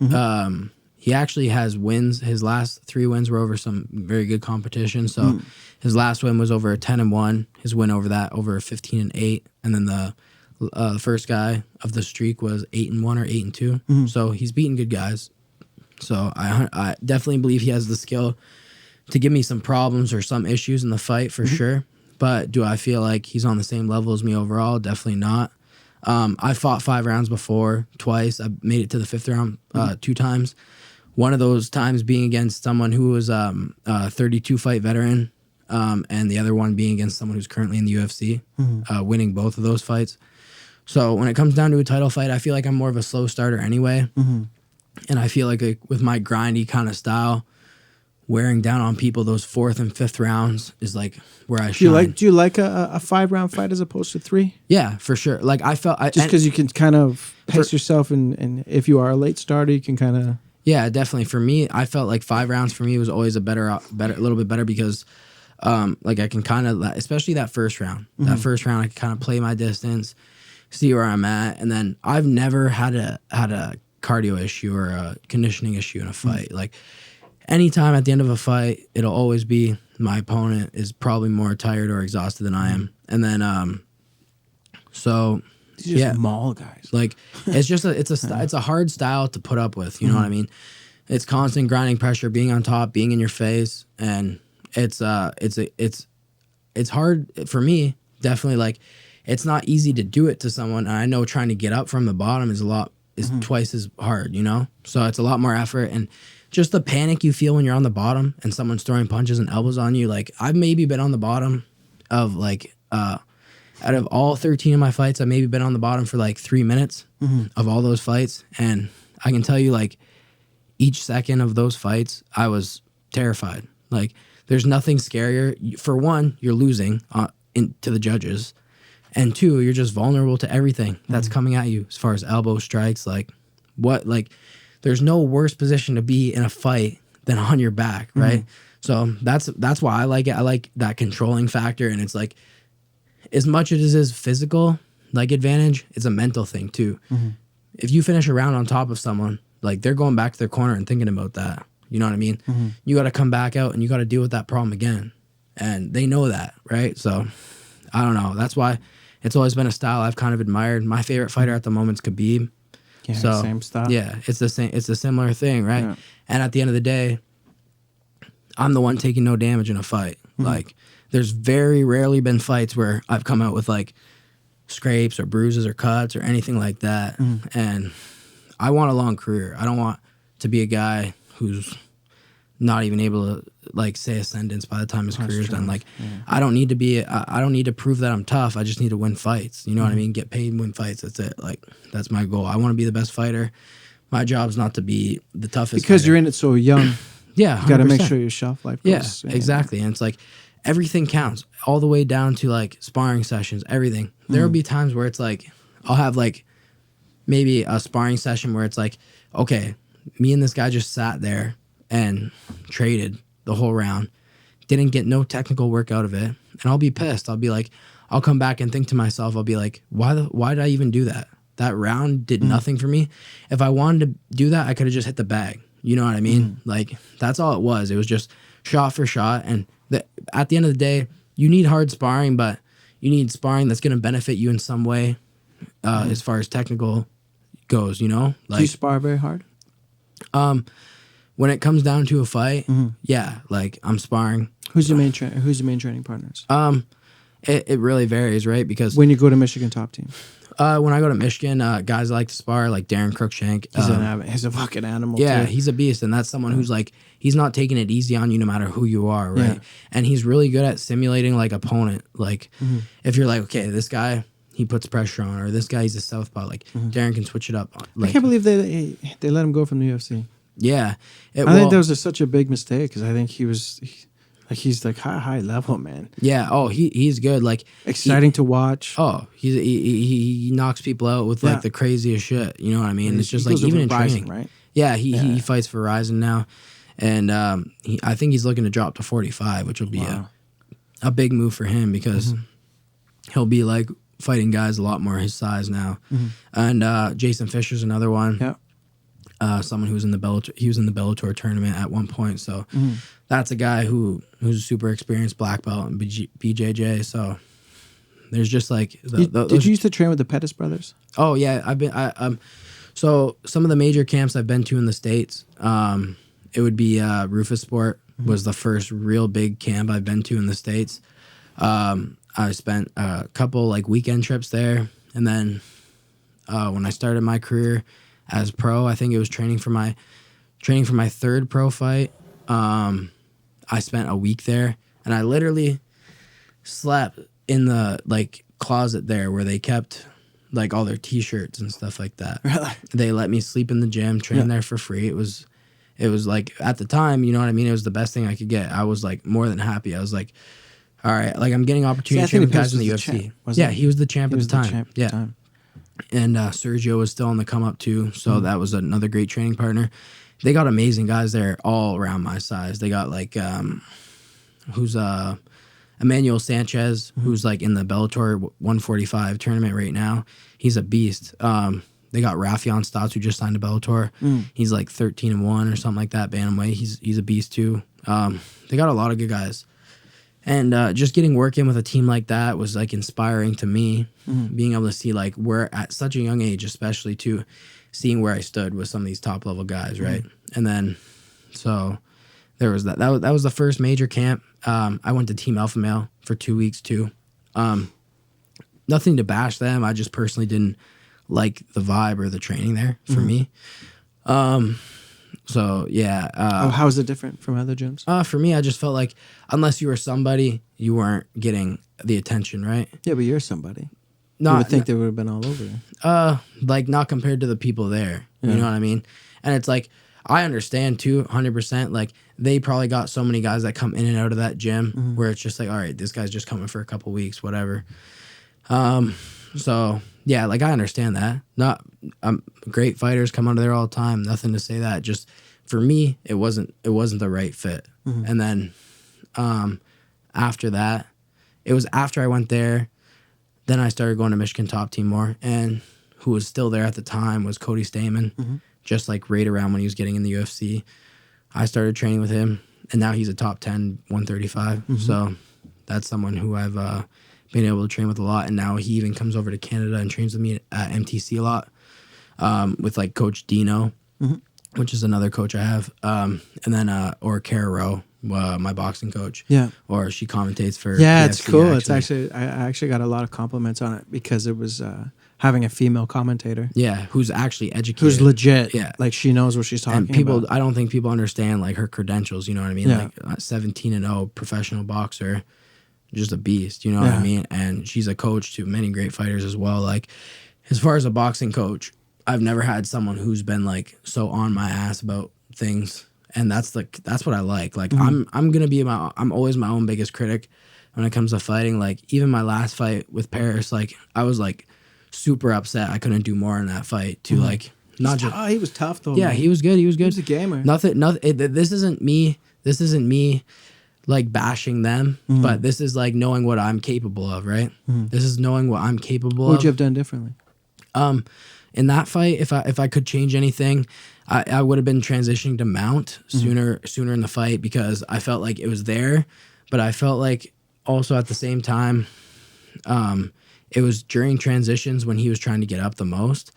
He actually has wins. His last 3 wins were over some very good competition. So his last win was over a 10-1. His win over that over a 15-8, and then the first guy of the streak was 8-1 or 8-2. So he's beaten good guys. So I definitely believe he has the skill to give me some problems or some issues in the fight for sure. But do I feel like he's on the same level as me overall? Definitely not. I fought 5 rounds before, twice. I made it to the 5th round 2 times. One of those times being against someone who was a 32-fight veteran, and the other one being against someone who's currently in the UFC, winning both of those fights. So when it comes down to a title fight, I feel like I'm more of a slow starter anyway. And I feel like with my grindy kind of style, wearing down on people those 4th and 5th rounds is like where I shine. Do you like a 5-round fight as opposed to 3? Yeah, for sure. Like I felt just because you can kind of pace yourself, and if you are a late starter, you can kind of. Yeah, definitely. For me, I felt like 5 rounds for me was always a little bit better because, like I can kind of, especially that first round. That first round, I can kind of play my distance, see where I'm at, and then I've never had a cardio issue or a conditioning issue in a fight. Like anytime at the end of a fight, it'll always be my opponent is probably more tired or exhausted than I am. And then so these are just mall guys. Like it's just it's a hard style to put up with, you know what I mean? It's constant grinding pressure, being on top, being in your face, and it's hard for me, definitely. Like it's not easy to do it to someone, and I know trying to get up from the bottom is twice as hard, you know? So it's a lot more effort, and just the panic you feel when you're on the bottom and someone's throwing punches and elbows on you. Like I've maybe been on the bottom of like out of all 13 of my fights, I've maybe been on the bottom for like 3 minutes of all those fights. And I can tell you, like, each second of those fights, I was terrified. Like, there's nothing scarier. For one, you're losing to the judges. And 2, you're just vulnerable to everything that's coming at you as far as elbow strikes. Like, there's no worse position to be in a fight than on your back, right? So that's why I like it. I like that controlling factor. And it's like, as much as it is physical, like, advantage, it's a mental thing too. If you finish a round on top of someone, like, they're going back to their corner and thinking about that. You know what I mean? You got to come back out and you got to deal with that problem again. And they know that, right? So I don't know. That's why it's always been a style I've kind of admired. My favorite fighter at the moment is Khabib. Yeah, so, same style. Yeah, it's the same. It's a similar thing, right? Yeah. And at the end of the day, I'm the one taking no damage in a fight. Like, there's very rarely been fights where I've come out with like scrapes or bruises or cuts or anything like that. And I want a long career. I don't want to be a guy who's not even able to, like, say a sentence by the time his career's done. Like, I don't need to I don't need to prove that I'm tough. I just need to win fights. You know what I mean? Get paid and win fights. That's it. Like, that's my goal. I want to be the best fighter. My job's not to be the toughest because fighter. You're in it so young. Yeah, 100%. You got to make sure your shelf life goes. Yeah, exactly. And it's like, everything counts, all the way down to like sparring sessions, everything. There will be times where it's like, I'll have like maybe a sparring session where it's like, okay, me and this guy just sat there and traded the whole round, didn't get no technical work out of it, and I'll be pissed. I'll be like, I'll come back and think to myself, I'll be like, why did I even do that? That round did nothing for me. If I wanted to do that, I could have just hit the bag. You know what I mean? Like, that's all it was. It was just shot for shot. And at the end of the day, you need hard sparring, but you need sparring that's going to benefit you in some way as far as technical goes, you know? Like, do you spar very hard? When it comes down to a fight, yeah, like I'm sparring. Who's your main training partners? It really varies, right? Because when you go to Michigan top team, when I go to Michigan, guys I like to spar like Darren Cruikshank. He's a fucking animal. Yeah, too. he's a beast, and that's someone who's like, he's not taking it easy on you no matter who you are, right? Yeah. And he's really good at simulating like opponent. Like if you're like, okay, this guy, he puts pressure on, or this guy, he's a southpaw. Like Darren can switch it up. Like, I can't believe they let him go from the UFC. Yeah, I think that was such a big mistake because I think he's like high level, man. Yeah. Oh, he's good. Like exciting to watch. Oh, he knocks people out with like the craziest shit. You know what I mean? It's just like even in training, right? Yeah. He fights for Ryzen now, and I think he's looking to drop to 45, which will be a big move for him because he'll be like fighting guys a lot more his size now. And Jason Fisher's another one. Yeah. Someone who was in the Bellator tournament at one point. So that's a guy who's a super experienced black belt in BJJ. So there's just like did you used to train with the Pettis brothers? Oh yeah, I've been. So some of the major camps I've been to in the States, it would be Rufus Sport was the first real big camp I've been to in the States. I spent a couple like weekend trips there, and then when I started my career as pro, I think it was training for my third pro fight. I spent a week there, and I literally slept in the like closet there where they kept like all their t-shirts and stuff like that. Really? They let me sleep in the gym, train there for free. It was like at the time, you know what I mean? It was the best thing I could get. I was like more than happy. I was like, all right, like I'm getting opportunity to train with guys in the UFC. Yeah, he was the champ at the time. Yeah. And Sergio was still on the come up too, so that was another great training partner. They got amazing guys there all around my size. They got like who's Emmanuel Sanchez, who's like in the Bellator 145 tournament right now. He's a beast. They got Rafion Stotts, who just signed to Bellator. He's like 13-1 or something like that, bantamweight. He's a beast too. They got a lot of good guys. And just getting work in with a team like that was like inspiring to me, being able to see like where at such a young age, especially too, seeing where I stood with some of these top level guys, right? And then, so there was that. That was the first major camp. I went to Team Alpha Male for 2 weeks too. Nothing to bash them. I just personally didn't like the vibe or the training there for me. So yeah. How is it different from other gyms? For me, I just felt like unless you were somebody, you weren't getting the attention, right? Yeah, but you're somebody. You would think they would have been all over you. Like not compared to the people there. Yeah. You know what I mean? And it's like I understand too, 100%. Like they probably got so many guys that come in and out of that gym where it's just like, all right, this guy's just coming for a couple weeks, whatever. So yeah, like I understand that. Not great fighters come out of there all the time. Nothing to say that. Just for me, it wasn't the right fit. And then after that, it was after I went there, then I started going to Michigan Top Team more. And who was still there at the time was Cody Stamen, just like right around when he was getting in the UFC. I started training with him, and now he's a top 10 135. So that's someone who I've been able to train with a lot, and now he even comes over to Canada and trains with me at MTC a lot with like Coach Dino, which is another coach I have, and then or Kara Rowe, my boxing coach. Yeah, or she commentates for. Yeah, it's cool. It's actually I actually got a lot of compliments on it because it was having a female commentator. Yeah, who's actually educated, who's legit. Yeah, like she knows what she's talking and people, about. I don't think people understand like her credentials. You know what I mean? Yeah. Like 17-0 professional boxer. Just a beast, you know what I mean? And she's a coach to many great fighters as well. Like, as far as a boxing coach, I've never had someone who's been like so on my ass about things And that's what I like. Like I'm always my own biggest critic when it comes to fighting. Like even my last fight with Paris, like I was like super upset I couldn't do more in that fight to like not just he was tough though. Yeah, man. he was good. He was a gamer. This isn't me like bashing them, but this is like knowing what I'm capable of, right? This is knowing what I'm capable of. What would you have done differently? In that fight, if I could change anything, I would have been transitioning to mount sooner in the fight, because I felt like it was there, but I felt like also at the same time, it was during transitions when he was trying to get up the most.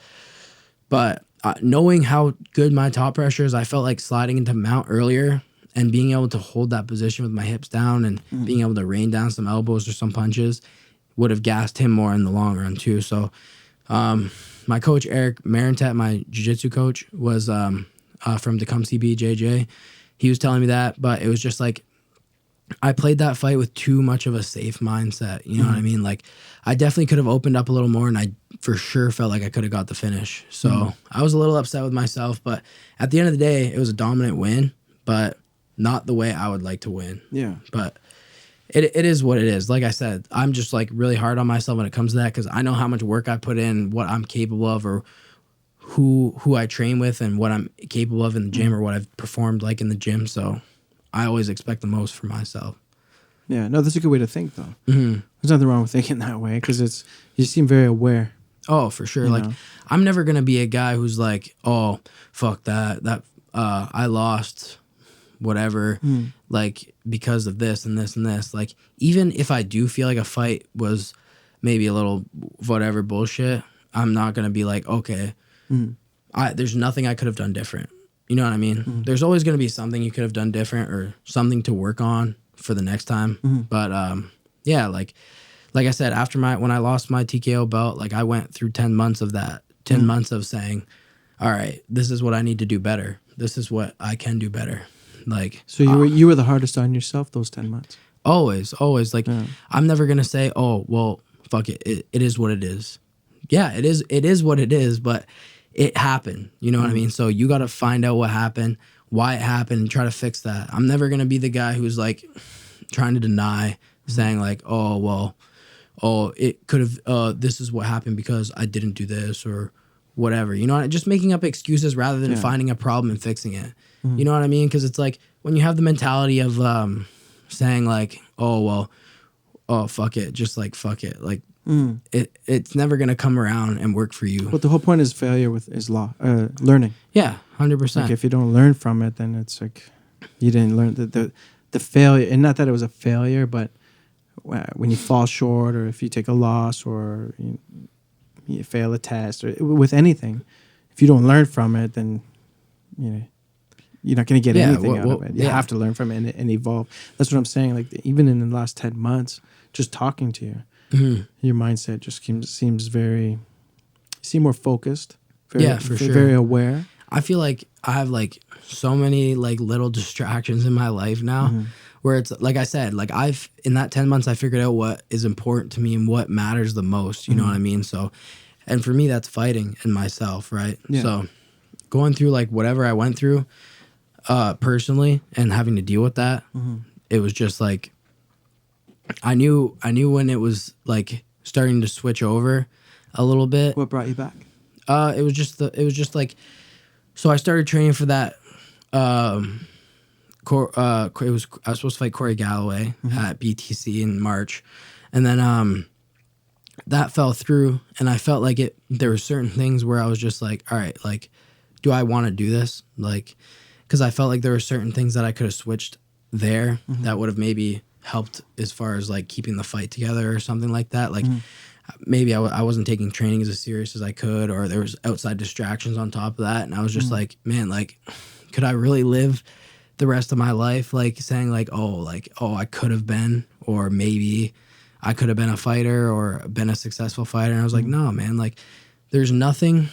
But knowing how good my top pressure is, I felt like sliding into mount earlier and being able to hold that position with my hips down and being able to rain down some elbows or some punches would have gassed him more in the long run too. So my coach, Eric Marintet, my jiu-jitsu coach, was from Tecumseh BJJ. He was telling me that, but it was just like I played that fight with too much of a safe mindset. You know what I mean? Like I definitely could have opened up a little more, and I for sure felt like I could have got the finish. So I was a little upset with myself, but at the end of the day, it was a dominant win, but not the way I would like to win. Yeah. But it is what it is. Like I said, I'm just like really hard on myself when it comes to that, because I know how much work I put in, what I'm capable of, or who I train with, and what I'm capable of in the gym, or what I've performed like in the gym. So I always expect the most for myself. Yeah, no, that's a good way to think, though. There's nothing wrong with thinking that way, because you seem very aware. Oh, for sure. Like, I'm never gonna be a guy who's like, oh, fuck that I lost, whatever, like because of this and this and this. Like, even if I do feel like a fight was maybe a little whatever bullshit, I'm not gonna be like, okay, there's nothing I could have done different. You know what I mean? There's always going to be something you could have done different, or something to work on for the next time. But yeah, like I said, when I lost my TKO belt, like I went through 10 months of that, 10 months of saying, all right, this is what I need to do better. This is what I can do better. Like, so you were the hardest on yourself those 10 months. Always. Like, I'm never going to say, oh, well, fuck it. It is what it is. Yeah, it is what it is, but it happened. You know what I mean? So you got to find out what happened, why it happened, and try to fix that. I'm never going to be the guy who's like trying to deny, saying like, oh, well, it could have, this is what happened because I didn't do this or whatever. You know, just making up excuses rather than finding a problem and fixing it. You know what I mean? Because it's like when you have the mentality of saying like, oh, well, oh, fuck it. Just like, fuck it. Like, it's never gonna come around and work for you. But the whole point is failure is learning. Yeah, 100%. Like if you don't learn from it, then it's like you didn't learn the failure. And not that it was a failure, but when you fall short, or if you take a loss, or you fail a test, or with anything, if you don't learn from it, then you're not going to get anything out of it. You have to learn from it and evolve. That's what I'm saying. Like even in the last 10 months, just talking to you. Your mindset just seems very, more focused. Very aware. I feel like I have like so many like little distractions in my life now, where it's like I said, like in that 10 months I figured out what is important to me and what matters the most. You know what I mean? So, and for me that's fighting and myself, right? Yeah. So going through like whatever I went through, personally, and having to deal with that, it was just like. I knew when it was like starting to switch over a little bit. What brought you back? It was just like, so I started training for that. I was supposed to fight Corey Galloway at BTC in March, and then that fell through, and I felt like there were certain things where I was just like, all right, like, do I want to do this? Like, because I felt like there were certain things that I could have switched there that would have maybe helped as far as like keeping the fight together or something like that. Like maybe I wasn't taking training as serious as I could, or there was outside distractions on top of that. And I was just like, man, like, could I really live the rest of my life like saying like, oh, I could have been, or maybe I could have been a fighter or been a successful fighter. And I was like, no, man, like there's nothing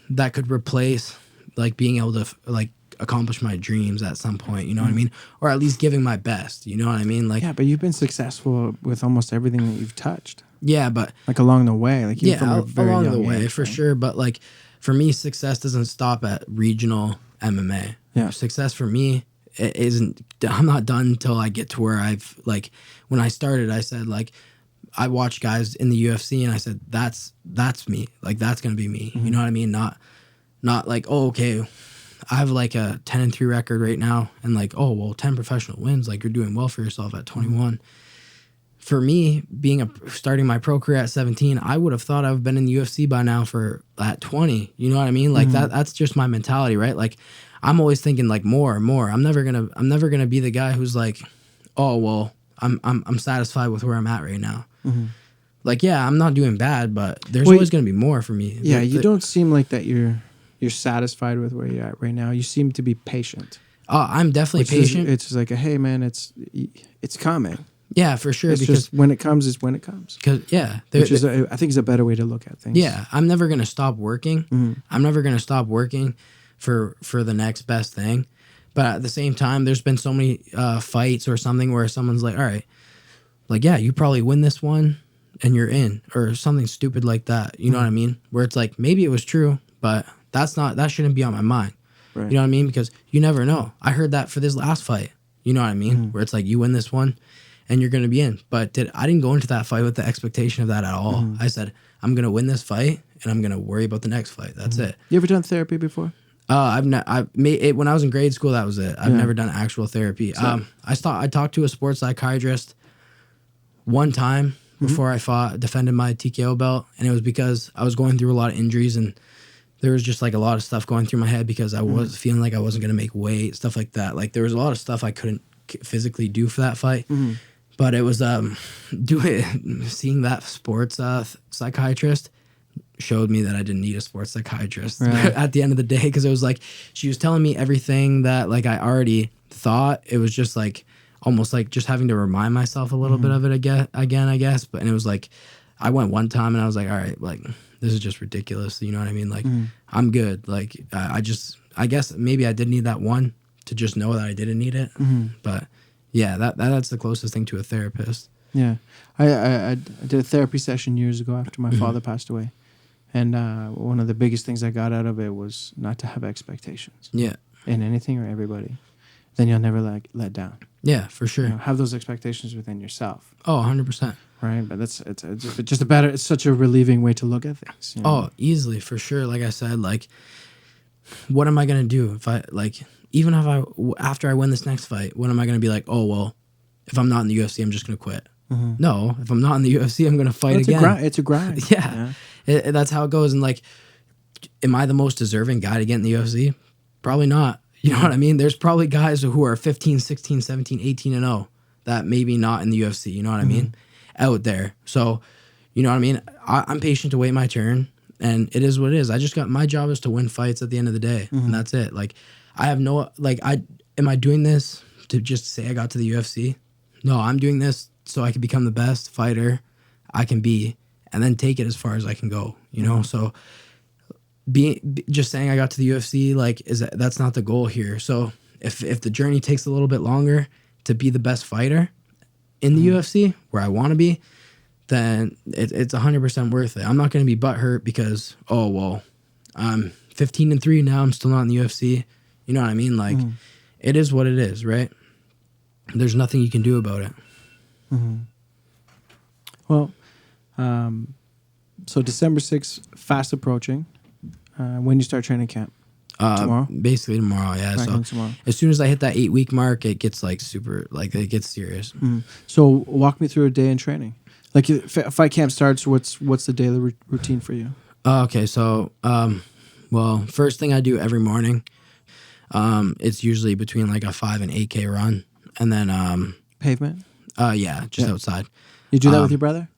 that could replace like being able to like accomplish my dreams at some point, you know what I mean? Or at least giving my best, you know what I mean? Like, yeah, but you've been successful with almost everything that you've touched. Yeah, but like along the way, like from a very along the way, for sure. But like for me, success doesn't stop at regional MMA. Yeah, success for me I'm not done until I get to where I've like, when I started, I said like, I watched guys in the UFC and I said, that's me. Like, that's going to be me. You know what I mean? Not like, oh, okay, I have like a 10-3 record right now. And like, oh, well, 10 professional wins. Like, you're doing well for yourself at 21. For me, starting my pro career at 17, I would have thought I've been in the UFC by now at 20. You know what I mean? Like that's just my mentality, right? Like, I'm always thinking like more. I'm never gonna be the guy who's like, oh well, I'm satisfied with where I'm at right now. Like, yeah, I'm not doing bad, but there's always gonna be more for me. Yeah, you don't seem like that. You're satisfied with where you're at right now. You seem to be patient. I'm definitely patient. It's just like, hey man, it's coming. Yeah, for sure. It's because just when it comes is when it comes. Because yeah, which is I think is a better way to look at things. Yeah, I'm never gonna stop working. I'm never gonna stop working for the next best thing. But at the same time, there's been so many fights or something where someone's like, all right, like, yeah, you probably win this one and you're in, or something stupid like that. You know what I mean? Where it's like, maybe it was true, but that shouldn't be on my mind. Right. You know what I mean? Because you never know. I heard that for this last fight. You know what I mean? Where it's like, you win this one and you're going to be in. But I didn't go into that fight with the expectation of that at all. I said, I'm going to win this fight and I'm going to worry about the next fight. That's it. You ever done therapy before? I've made it when I was in grade school. That was it. I've never done actual therapy. So, I talked to a sports psychiatrist one time before I defended my TKO belt. And it was because I was going through a lot of injuries and there was just like a lot of stuff going through my head because I was feeling like I wasn't going to make weight, stuff like that. Like, there was a lot of stuff I couldn't physically do for that fight. But it was seeing that sports psychiatrist showed me that I didn't need a sports psychiatrist at the end of the day, because it was like she was telling me everything that like I already thought. It was just like almost like just having to remind myself a little bit of it again, I guess. But and it was like I went one time and I was like, all right, like this is just ridiculous. You know what I mean? Like I'm good. Like I guess maybe I did need that one to just know that I didn't need it. But yeah, that's the closest thing to a therapist. Yeah, I did a therapy session years ago after my father passed away. And one of the biggest things I got out of it was not to have expectations. Yeah. In anything or everybody. Then you'll never let down. Yeah, for sure. Have those expectations within yourself. Oh, 100%. Right, but it's just a better. It's such a relieving way to look at things. You know? Oh, easily, for sure. Like I said, like, what am I gonna do if I like? Even after I win this next fight, what am I gonna be like? Oh well, if I'm not in the UFC, I'm just gonna quit. No, if I'm not in the UFC, I'm gonna fight again. It's a grind. Yeah. That's how it goes. And like, am I the most deserving guy to get in the UFC? Probably not. You know what I mean? There's probably guys who are 15, 16, 17, 18 and 0 that maybe not in the UFC. You know what I mean? Out there. So, you know what I mean? I'm patient to wait my turn, and it is what it is. My job is to win fights at the end of the day, and that's it. Like, I have no, like, am I doing this to just say I got to the UFC? No, I'm doing this so I can become the best fighter I can be, and then take it as far as I can go, you know? So just saying I got to the UFC, like, that's not the goal here. So if the journey takes a little bit longer to be the best fighter in the UFC where I want to be, then it's 100% worth it. I'm not going to be butthurt because, oh, well, I'm 15-3 now. I'm still not in the UFC. You know what I mean? Like, it is what it is, right? There's nothing you can do about it. Well, so December 6th, fast approaching. When you start training camp? Tomorrow? Basically tomorrow, yeah. So tomorrow. As soon as I hit that 8-week mark, it gets like super, like it gets serious. So walk me through a day in training. Like if fight camp starts, what's the daily routine for you? Okay, so well, first thing I do every morning, it's usually between like a 5 and 8K run, and then pavement. Yeah, just outside. You do that with your brother?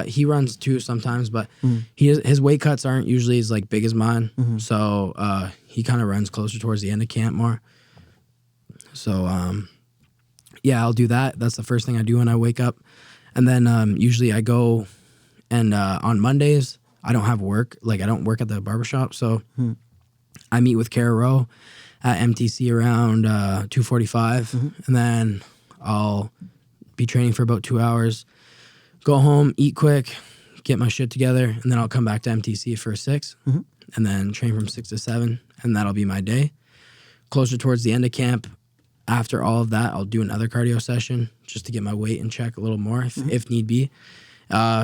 He runs too sometimes, but his weight cuts aren't usually as like big as mine. So he kind of runs closer towards the end of camp more. So yeah, I'll do that. That's the first thing I do when I wake up. And then usually I go and on Mondays I don't have work. Like I don't work at the barbershop. So I meet with Kara Rowe at MTC around 2:45, and then I'll be training for about 2 hours. Go home, eat quick, get my shit together, and then I'll come back to MTC for 6, and then train from 6 to 7, and that'll be my day. Closer towards the end of camp, after all of that, I'll do another cardio session just to get my weight in check a little more if need be.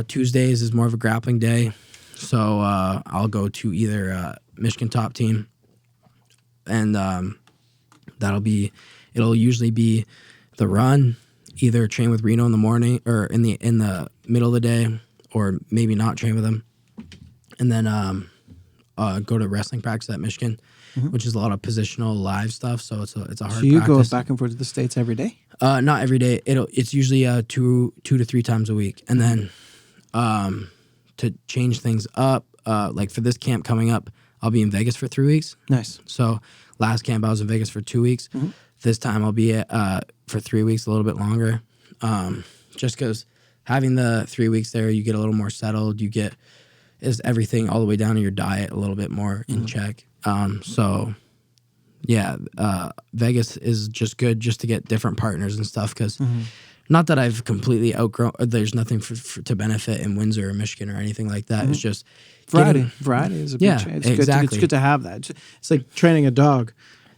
Tuesdays is more of a grappling day. So I'll go to either Michigan Top Team, and it'll usually be the run, either train with Reno in the morning or in the middle of the day, or maybe not train with him, and then go to wrestling practice at Michigan, which is a lot of positional live stuff. So it's a hard. So you practice. Go back and forth to the States every day? Not every day. It's usually 2 to 3 times a week, and then to change things up, like for this camp coming up, I'll be in Vegas for 3 weeks. Nice. So last camp I was in Vegas for 2 weeks. This time I'll be for 3 weeks, a little bit longer. Just because having the 3 weeks there, you get a little more settled. You get everything all the way down to your diet a little bit more in check. So yeah, Vegas is just good just to get different partners and stuff, because not that I've completely outgrown, there's nothing to benefit in Windsor or Michigan or anything like that. It's just variety is a big change. It's good to have that. It's like training a dog,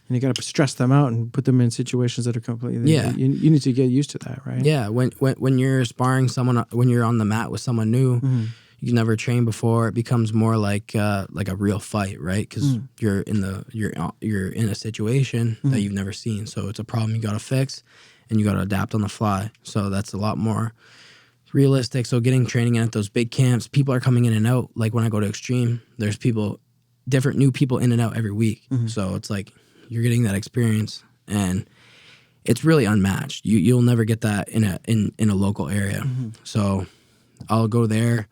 and you got to stress them out and put them in situations that are completely. You need to get used to that, right? Yeah, when you're sparring someone, when you're on the mat with someone new, you've never trained before, it becomes more like a real fight, right? Because you're in a situation that you've never seen, so it's a problem you got to fix, and you got to adapt on the fly. So that's a lot more realistic. So getting training in at those big camps, people are coming in and out. Like when I go to Extreme, there's different new people in and out every week. So it's like you're getting that experience, and it's really unmatched. You'll never get that in a local area. So I'll go there.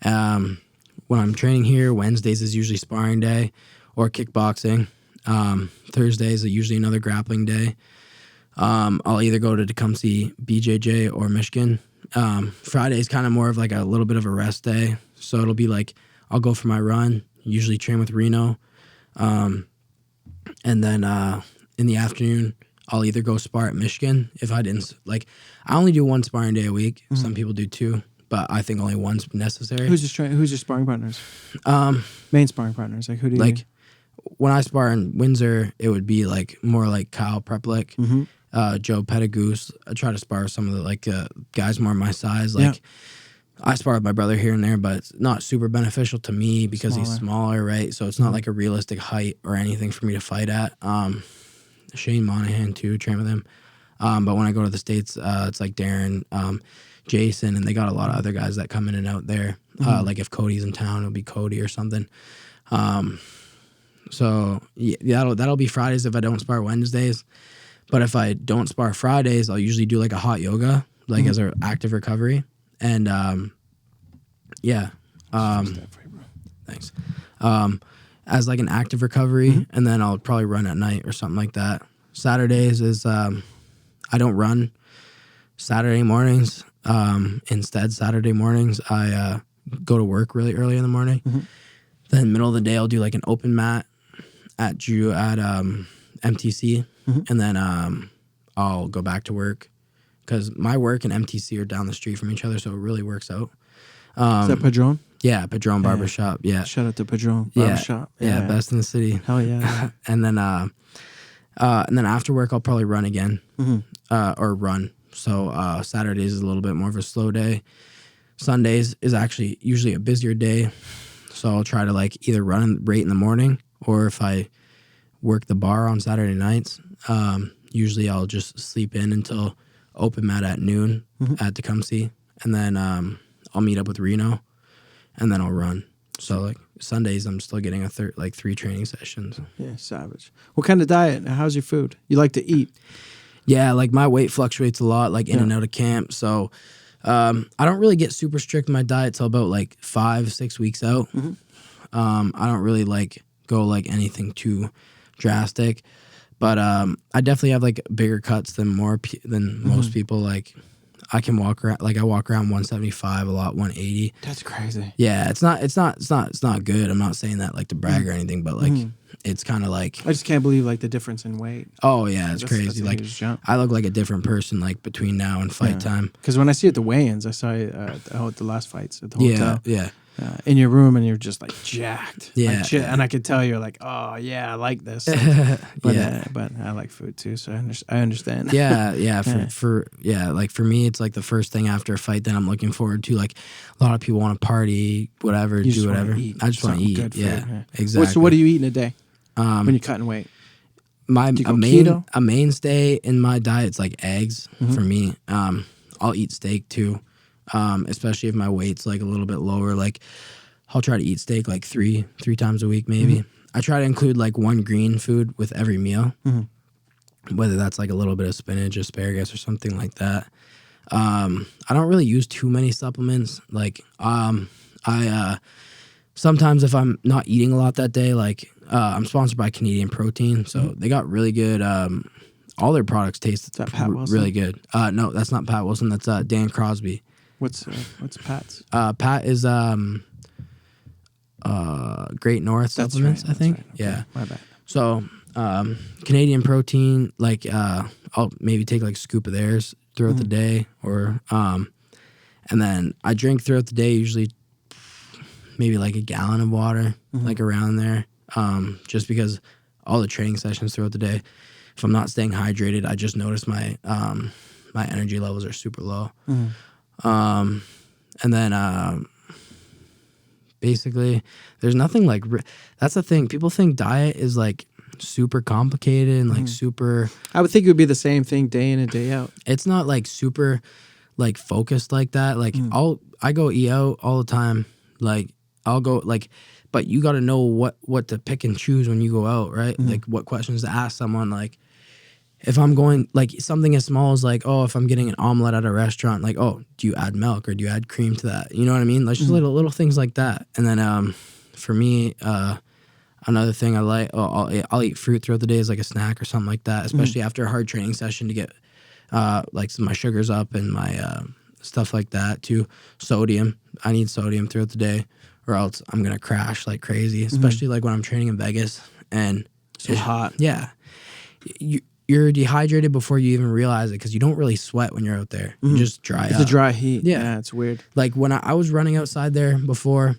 When I'm training here, Wednesdays is usually sparring day or kickboxing. Thursdays are usually another grappling day. I'll either go to Tecumseh, BJJ, or Michigan. Friday's kind of more of like a little bit of a rest day. So it'll be like I'll go for my run, usually train with Reno. And then in the afternoon, I'll either go spar at Michigan. If I didn't, I only do 1 sparring day a week. Some people do 2. But I think only one's necessary. Who's your sparring partners? Main sparring partners. Like who do you when I spar in Windsor, it would be more like Kyle Preplik, Joe Pettigoose. I try to spar with some of the guys more my size. I spar with my brother here and there, but it's not super beneficial to me because he's smaller, right? So it's not like a realistic height or anything for me to fight at. Shane Monahan too, train with him. But when I go to the States, it's like Darren, Jason, and they got a lot of other guys that come in and out there. Like if Cody's in town, it'll be Cody or something. So yeah, that'll be Fridays if I don't spar Wednesdays. But if I don't spar Fridays, I'll usually do like a hot yoga, as an active recovery. And thanks. As like an active recovery, and then I'll probably run at night or something like that. Saturdays is I don't run Saturday mornings. Instead, Saturday mornings, I go to work really early in the morning. Then middle of the day, I'll do like an open mat at MTC, and then I'll go back to work because my work and MTC are down the street from each other, so it really works out. Is that Padron? Yeah, Padron Barbershop. Yeah, shout out to Padron Barbershop. Yeah, best in the city. Hell yeah. And then after work, I'll probably run again, or run. So Saturdays is a little bit more of a slow day. Sundays is actually usually a busier day. So I'll try to either run right in the morning, or if I work the bar on Saturday nights, usually I'll just sleep in until open mat at noon at Tecumseh. And then I'll meet up with Reno, and then I'll run. So Sundays, I'm still getting 3 training sessions. Yeah, savage. What kind of diet? How's your food? You like to eat? Yeah, my weight fluctuates a lot, in and out of camp. So I don't really get super strict in my diet till about 5-6 weeks out. I don't really go anything too drastic, but I definitely have bigger cuts than most people. I can walk around I walk around 175 a lot, 180. That's crazy. Yeah, it's not good. I'm not saying that to brag or anything, but it's kind of I just can't believe the difference in weight. Oh yeah, it's crazy. I look like a different person between now and fight time. Because when I see you at the weigh-ins, I saw you at the last fights at the hotel. Yeah. in your room and you're just like jacked. Yeah. Like, and I could tell you're like, oh yeah, I like this. But I like food too, so I understand. Yeah. For like for me, it's like the first thing after a fight that I'm looking forward to. Like a lot of people want to party, whatever, do whatever. I just want to eat. Yeah, exactly. So what do you eat in a day when you're cutting weight? A mainstay in my diet's like eggs for me. I'll eat steak too, especially if my weight's like a little bit lower. Like I'll try to eat steak like three times a week maybe. I try to include like one green food with every meal, whether that's like a little bit of spinach, asparagus, or something like that. I don't really use too many supplements. Like I sometimes if I'm not eating a lot that day, like I'm sponsored by Canadian Protein, so they got really good. All their products taste really good. No, that's not Pat Wilson. That's Dan Crosby. What's Pat's? Pat is Great North Supplements, I think. Right. Okay. Yeah. My bad. So Canadian Protein, like I'll maybe take like a scoop of theirs throughout the day, or and then I drink throughout the day usually maybe like a gallon of water, like around there, just because all the training sessions throughout the day, if I'm not staying hydrated, I just notice my my energy levels are super low. And then basically there's nothing like that's the thing. People think diet is like super complicated and like super. I would think it would be the same thing day in and day out. It's not like super like focused like that. Like I go eat out all the time. Like I'll go like, but you got to know what to pick and choose when you go out, right? Like what questions to ask someone. Like if I'm going like something as small as like, oh, if I'm getting an omelet at a restaurant, like, oh, do you add milk or do you add cream to that? You know what I mean? Like just little things like that. And then for me, another thing I like, I'll eat fruit throughout the day as like a snack or something like that, especially after a hard training session to get like my sugars up and my stuff like that too. Sodium, I need sodium throughout the day, or else I'm gonna crash like crazy. Especially like when I'm training in Vegas and it's hot. Yeah, you're dehydrated before you even realize it because you don't really sweat when you're out there. You just dry up. It's a dry heat. Yeah, it's weird. Like when I was running outside there before,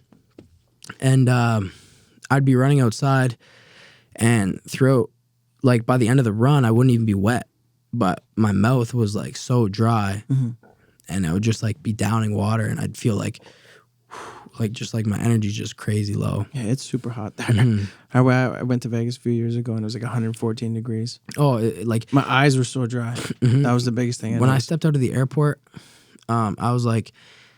and I'd be running outside, and throughout, like by the end of the run, I wouldn't even be wet, but my mouth was like so dry, and I would just like be downing water, and I'd feel like just like my energy's just crazy low. Yeah, it's super hot there. I went to Vegas a few years ago, and it was like 114 degrees. Oh, like my eyes were so dry. That was the biggest thing. When I stepped out of the airport, I was like,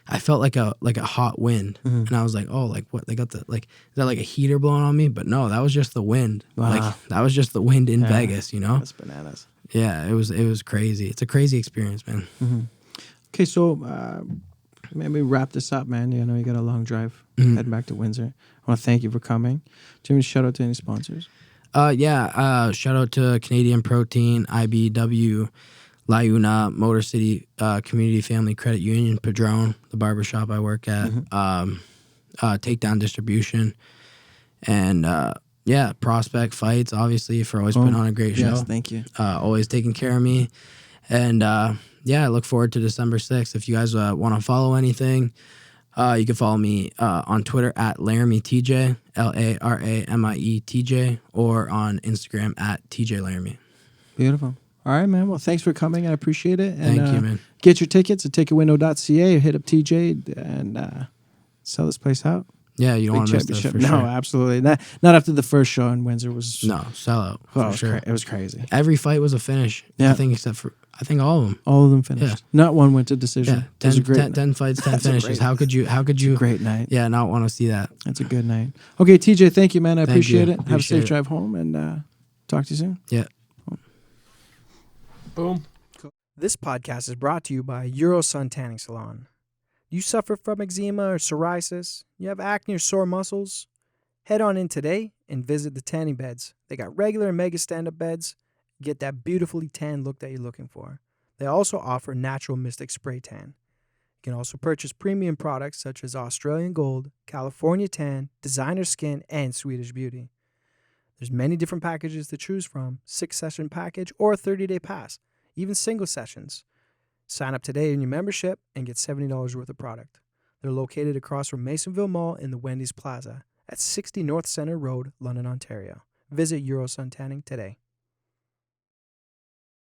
I felt like a hot wind, and I was like, oh, like what they got the like is that like a heater blowing on me? But no, that was just the wind. Wow. Like that was just the wind in Vegas, you know? That's bananas. Yeah, it was crazy. It's a crazy experience, man. Okay, so maybe wrap this up, man. You know you got a long drive heading back to Windsor. I want to thank you for coming. Do you want to shout out to any sponsors? Shout out to Canadian Protein, IBW, LaUna, Motor City Community Family Credit Union, Padron, the barbershop I work at, Takedown Distribution, and Prospect Fights, obviously, for always putting on a great show. Yes, thank you. Always taking care of me. And I look forward to December 6th. If you guys want to follow anything, you can follow me on Twitter at Laramie TJ, Laramie TJ, or on Instagram at TJ Laramie. Beautiful. All right, man. Well, thanks for coming. I appreciate it. And, thank you, man. Get your tickets at ticketwindow.ca. Hit up TJ and sell this place out. Yeah, you don't want to miss this for sure. No, absolutely. Not after the first show in Windsor was... No, sell out. Oh, for sure. It was crazy. Every fight was a finish. Yeah. I think except for... I think all of them. All of them finished. Yeah. Not one went to decision. Yeah, 10 fights, 10 finishes. How could you... Great night. Yeah, not want to see that. That's a good night. Okay, TJ, thank you, man. I appreciate it. Have a safe it. drive home, and talk to you soon. Yeah. Boom. This podcast is brought to you by Eurosun Tanning Salon. You suffer from eczema or psoriasis? You have acne or sore muscles? Head on in today and visit the tanning beds. They got regular and mega stand-up beds. Get that beautifully tan look that you're looking for. They also offer natural Mystic Spray Tan. You can also purchase premium products such as Australian Gold, California Tan, Designer Skin, and Swedish Beauty. There's many different packages to choose from, 6-session package or a 30-day pass, even single sessions. Sign up today in your membership and get $70 worth of product. They're located across from Masonville Mall in the Wendy's Plaza at 60 North Center Road, London, Ontario. Visit Eurosun Tanning today.